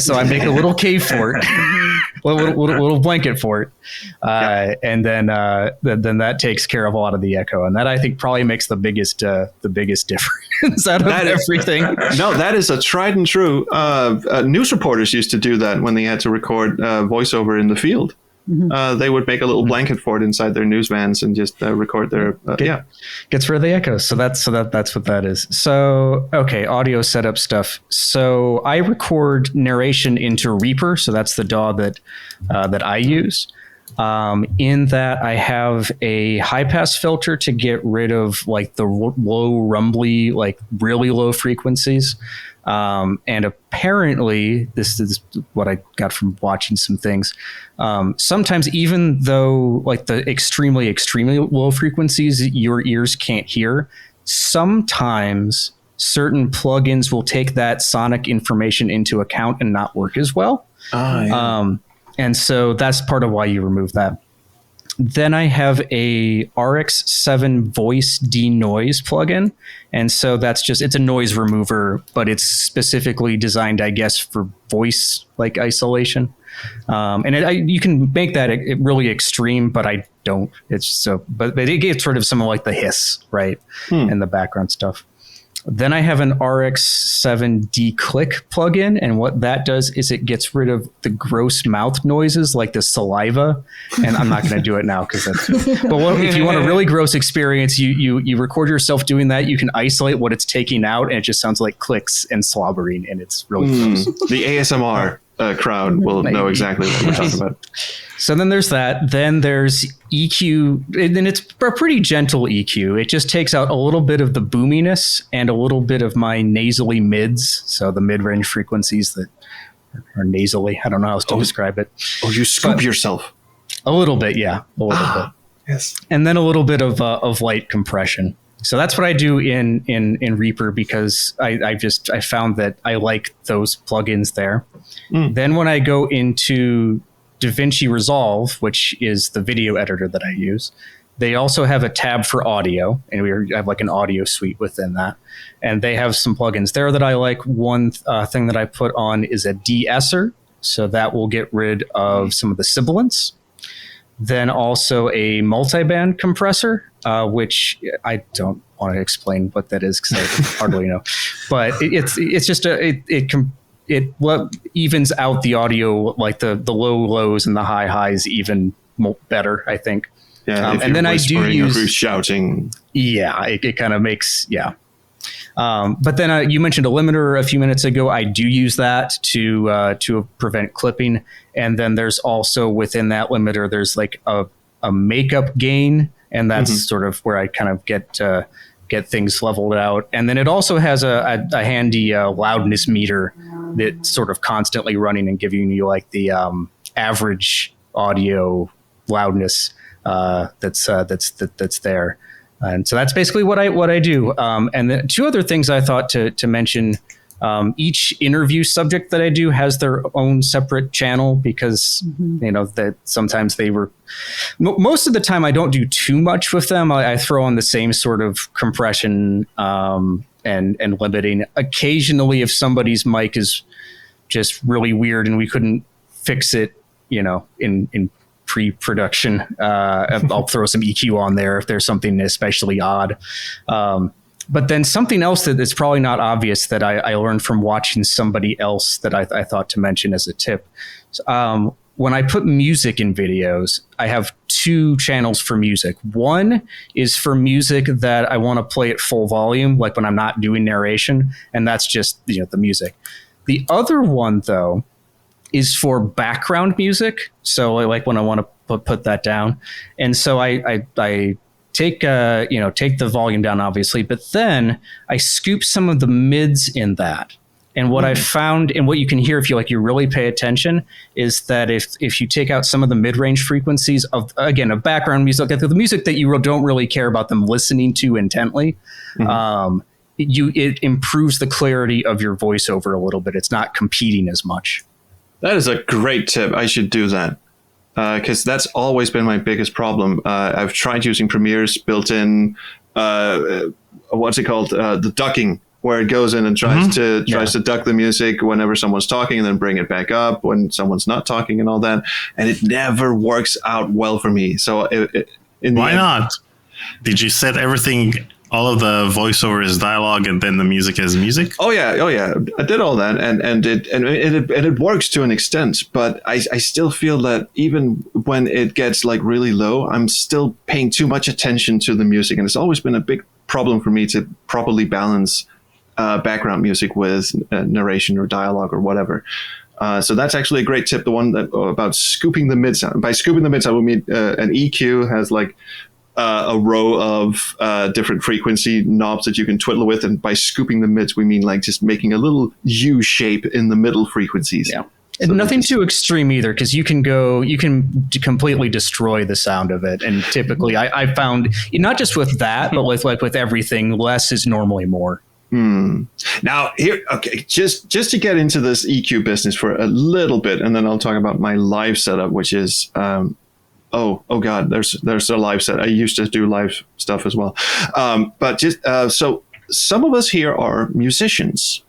so I make a little cave for it, little blanket for it, and then that takes care of a lot of the echo, and that I think probably makes the biggest difference out of everything. No, that is a tried and true. News reporters used to do that when they had to record voiceover in the field. Mm-hmm. They would make a little blanket for it inside their news vans and just record their gets rid of the echoes. So that's what that is. So okay, audio setup stuff. So I record narration into Reaper. So that's the DAW that I use. In that I have a high pass filter to get rid of like the low rumbly, like really low frequencies. And apparently this is what I got from watching some things. Sometimes even though like the extremely, extremely low frequencies your ears can't hear, sometimes certain plugins will take that sonic information into account and not work as well. And so that's part of why you remove that. Then I have a RX7 voice denoise plugin. And so it's a noise remover, but it's specifically designed, I guess, for voice like isolation. And you can make that really extreme, but I don't. But it gets rid of some of like the hiss, right? And the background stuff. Then I have an RX7 declick plugin, and what that does is it gets rid of the gross mouth noises like the saliva. And I'm not going to do it now because that's. But if you want a really gross experience, you record yourself doing that. You can isolate what it's taking out, and it just sounds like clicks and slobbering, and it's really gross. The ASMR crowd will know exactly what we're talking about. So then there's that. Then there's EQ, and it's a pretty gentle EQ. It just takes out a little bit of the boominess and a little bit of my nasally mids. So the mid-range frequencies that are nasally. I don't know how else to describe it. Oh, you scoop yourself. A little bit, yeah. A little bit. Yes. And then a little bit of light compression. So that's what I do in Reaper because I found that I like those plugins there. Then when I go into DaVinci Resolve, which is the video editor that I use, they also have a tab for audio, and we have like an audio suite within that. And they have some plugins there that I like. One thing that I put on is a de-esser, so that will get rid of some of the sibilance. Then also a multiband compressor, which I don't want to explain what that is because I hardly know. But it's just it evens out the audio, like the low lows and the high highs even better, I think. Yeah, and then I do use shouting. Yeah, it kind of makes But then you mentioned a limiter a few minutes ago. I do use that to prevent clipping. And then there's also within that limiter, there's like a makeup gain, and that's sort of where I kind of get things leveled out. And then it also has a handy loudness meter that's sort of constantly running and giving you like the average audio loudness that's there. And so that's basically what I do. And then two other things I thought to mention. Each interview subject that I do has their own separate channel because, that sometimes most of the time I don't do too much with them. I throw on the same sort of compression and limiting. Occasionally, if somebody's mic is just really weird and we couldn't fix it, in pre-production, I'll throw some EQ on there if there's something especially odd. But then something else that is probably not obvious that I learned from watching somebody else that I thought to mention as a tip. When I put music in videos, I have two channels for music. One is for music that I want to play at full volume, like when I'm not doing narration, and that's just the music. The other one, though, is for background music. So I like when I want to put that down. And so I take the volume down, obviously, but then I scoop some of the mids in that. And what I found, and what you can hear if you really pay attention, is that if you take out some of the mid-range frequencies of background music, the music that you don't really care about them listening to intently, it improves the clarity of your voiceover a little bit. It's not competing as much. That is a great tip. I should do that. because that's always been my biggest problem. I've tried using Premiere's built-in, what's it called, the ducking, where it goes in and tries to duck the music whenever someone's talking, and then bring it back up when someone's not talking and all that, and it never works out well for me. So why not? Did you set everything? All of the voiceover is dialogue, and then the music is music. Oh yeah. I did all that, and it works to an extent. But I still feel that even when it gets like really low, I'm still paying too much attention to the music, and it's always been a big problem for me to properly balance background music with narration or dialogue or whatever. So that's actually a great tip. The one about scooping the mids. By scooping the mids, I would mean an EQ has like a row of different frequency knobs that you can twiddle with, and by scooping the mids, we mean like just making a little U shape in the middle frequencies. Yeah, and so nothing too extreme either, because you can completely destroy the sound of it. And typically, I found not just with that, but with everything, less is normally more. Now here, okay, just to get into this EQ business for a little bit, and then I'll talk about my live setup, which is. Oh God! There's a live set. I used to do live stuff as well, but just so some of us here are musicians,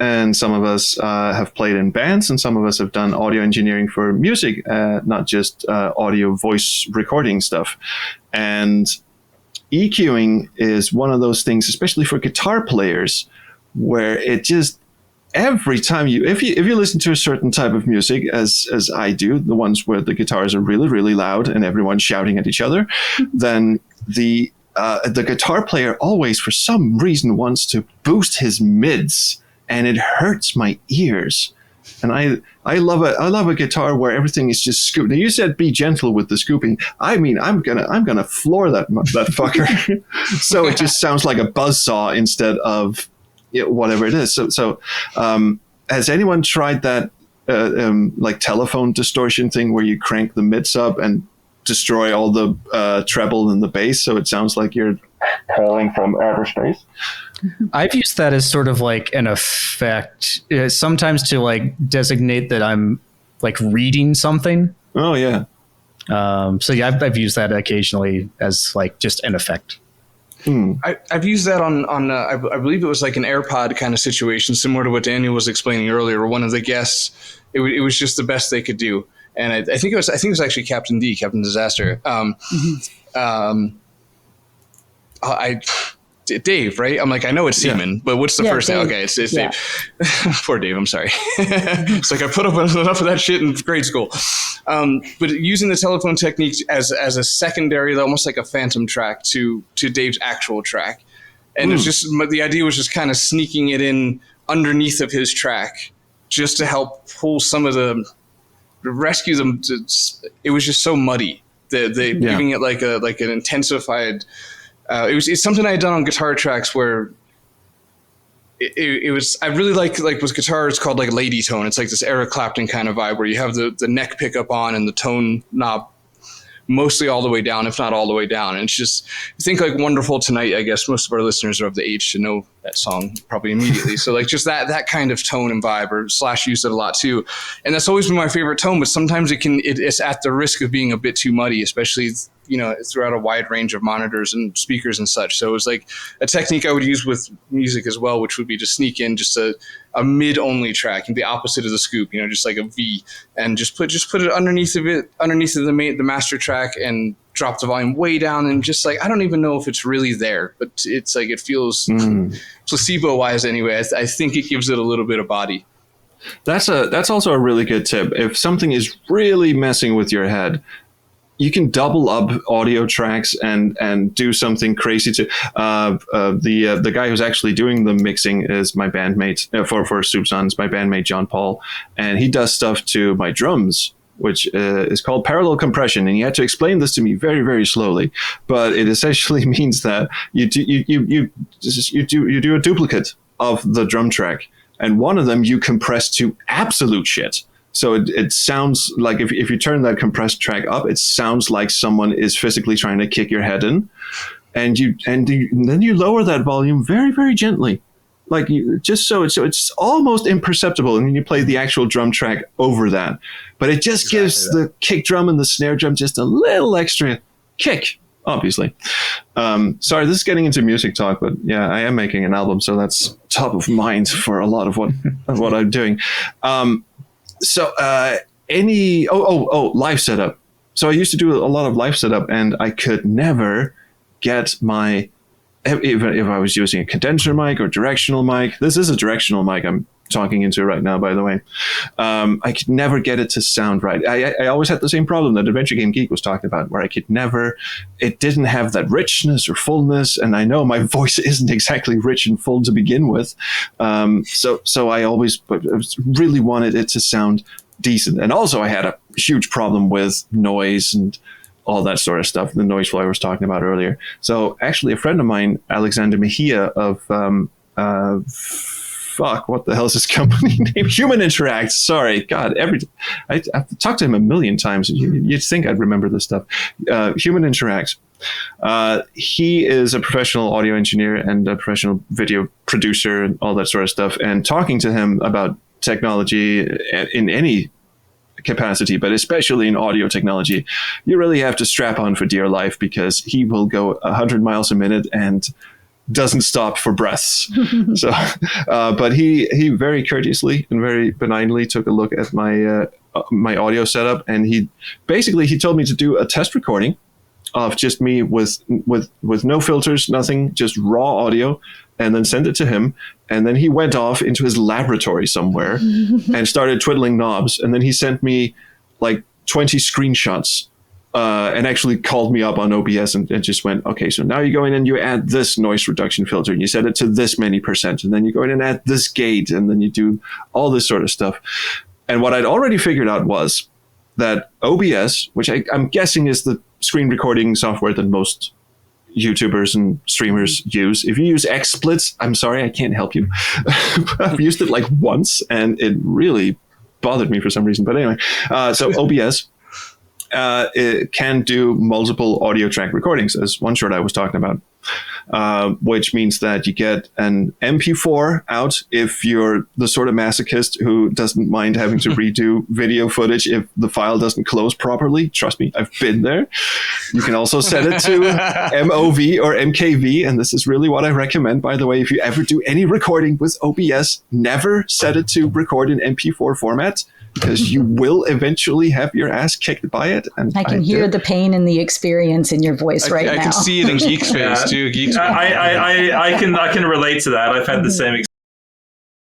and some of us have played in bands, and some of us have done audio engineering for music, not just audio voice recording stuff. And EQing is one of those things, especially for guitar players, where it just every time if you listen to a certain type of music, as I do, the ones where the guitars are really, really loud and everyone's shouting at each other, then the guitar player always, for some reason, wants to boost his mids, and it hurts my ears. And I love a guitar where everything is just scooped. Now you said be gentle with the scooping. I mean, I'm gonna floor that fucker, so it just sounds like a buzzsaw instead of whatever it is. So has anyone tried that like telephone distortion thing where you crank the mids up and destroy all the treble and the bass, so it sounds like you're calling from outer space? I've used that as sort of like an effect, sometimes to like designate that I'm like reading something. Oh yeah. So yeah, I've used that occasionally as like just an effect. I've used that on I believe it was like an AirPod kind of situation, similar to what Daniel was explaining earlier. One of the guests, it was just the best they could do, and I think it was actually Captain Disaster. Dave, right? I'm like, I know it's Seaman, but what's the first name? Okay, it's Dave. Poor Dave, I'm sorry. It's like I put up enough of that shit in grade school. But using the telephone technique as a secondary, almost like a phantom track to Dave's actual track. And it's just, the idea was just kind of sneaking it in underneath of his track just to help pull some of rescue them. It was just so muddy. Giving it like an intensified. It's something I had done on guitar tracks where it was. I really like with guitar. It's called like lady tone. It's like this Eric Clapton kind of vibe where you have the neck pickup on and the tone knob mostly all the way down, if not all the way down. And it's just, I think like Wonderful Tonight, I guess most of our listeners are of the age to know that song probably immediately. So like just that kind of tone and vibe, or Slash used it a lot too. And that's always been my favorite tone, but sometimes it's at the risk of being a bit too muddy, especially, throughout a wide range of monitors and speakers and such. So it was like a technique I would use with music as well, which would be to sneak in just a mid-only track, and the opposite of the scoop, just like a V, and just put it underneath of the master track, and drop the volume way down, and just like, I don't even know if it's really there, but it's like it feels placebo-wise anyway. I think it gives it a little bit of body. That's also a really good tip. If something is really messing with your head, you can double up audio tracks and do something crazy to the guy who's actually doing the mixing is my bandmate for Soup Sons, my bandmate John Paul, and he does stuff to my drums, which is called parallel compression. And he had to explain this to me very, very slowly, but it essentially means that you do a duplicate of the drum track, and one of them you compress to absolute shit. So it sounds like if you turn that compressed track up, it sounds like someone is physically trying to kick your head in, and then you lower that volume very, very gently, like just so it's almost imperceptible, and then you play the actual drum track over that, but it just gives the kick drum and the snare drum just a little extra kick, obviously. Sorry, this is getting into music talk, but yeah, I am making an album, so that's top of mind for a lot of what I'm doing. Live setup. So I used to do a lot of live setup, and I could never get my, even if I was using a condenser mic or directional mic. This is a directional mic I'm talking into right now, by the way. I could never get it to sound right. I always had the same problem that Adventure Game Geek was talking about, where it didn't have that richness or fullness. And I know my voice isn't exactly rich and full to begin with. So I always really wanted it to sound decent. And also I had a huge problem with noise and all that sort of stuff, the noise floor I was talking about earlier. So actually a friend of mine, Alexander Mejia of, what the hell is his company name? Human Interacts. Sorry, God, I've talked to him a million times. You'd think I'd remember this stuff. Human Interacts. He is a professional audio engineer and a professional video producer and all that sort of stuff. And talking to him about technology in any capacity, but especially in audio technology, you really have to strap on for dear life, because he will go 100 miles a minute and doesn't stop for breaths. So, but he very courteously and very benignly took a look at my audio setup, and he told me to do a test recording of just me with no filters, nothing, just raw audio, and then send it to him. And then he went off into his laboratory somewhere and started twiddling knobs. And then he sent me like 20 screenshots and actually called me up on OBS and just went, okay, so now you go in and you add this noise reduction filter and you set it to this many %. And then you go in and add this gate, and then you do all this sort of stuff. And what I'd already figured out was that OBS, which I'm guessing is the screen recording software that most YouTubers and streamers use. If you use XSplits, I'm sorry, I can't help you. I've used it like once, and it really bothered me for some reason. But anyway, so OBS it can do multiple audio track recordings, as one short I was talking about, which means that you get an MP4 out if you're the sort of masochist who doesn't mind having to redo video footage if the file doesn't close properly. Trust me, I've been there. You can also set it to MOV or MKV, and this is really what I recommend, by the way. If you ever do any recording with OBS, never set it to record in MP4 format, because you will eventually have your ass kicked by it. And I can hear the pain and the experience in your voice right now. I can see it in Geek's face too. Geek's I can relate to that. I've had the same experience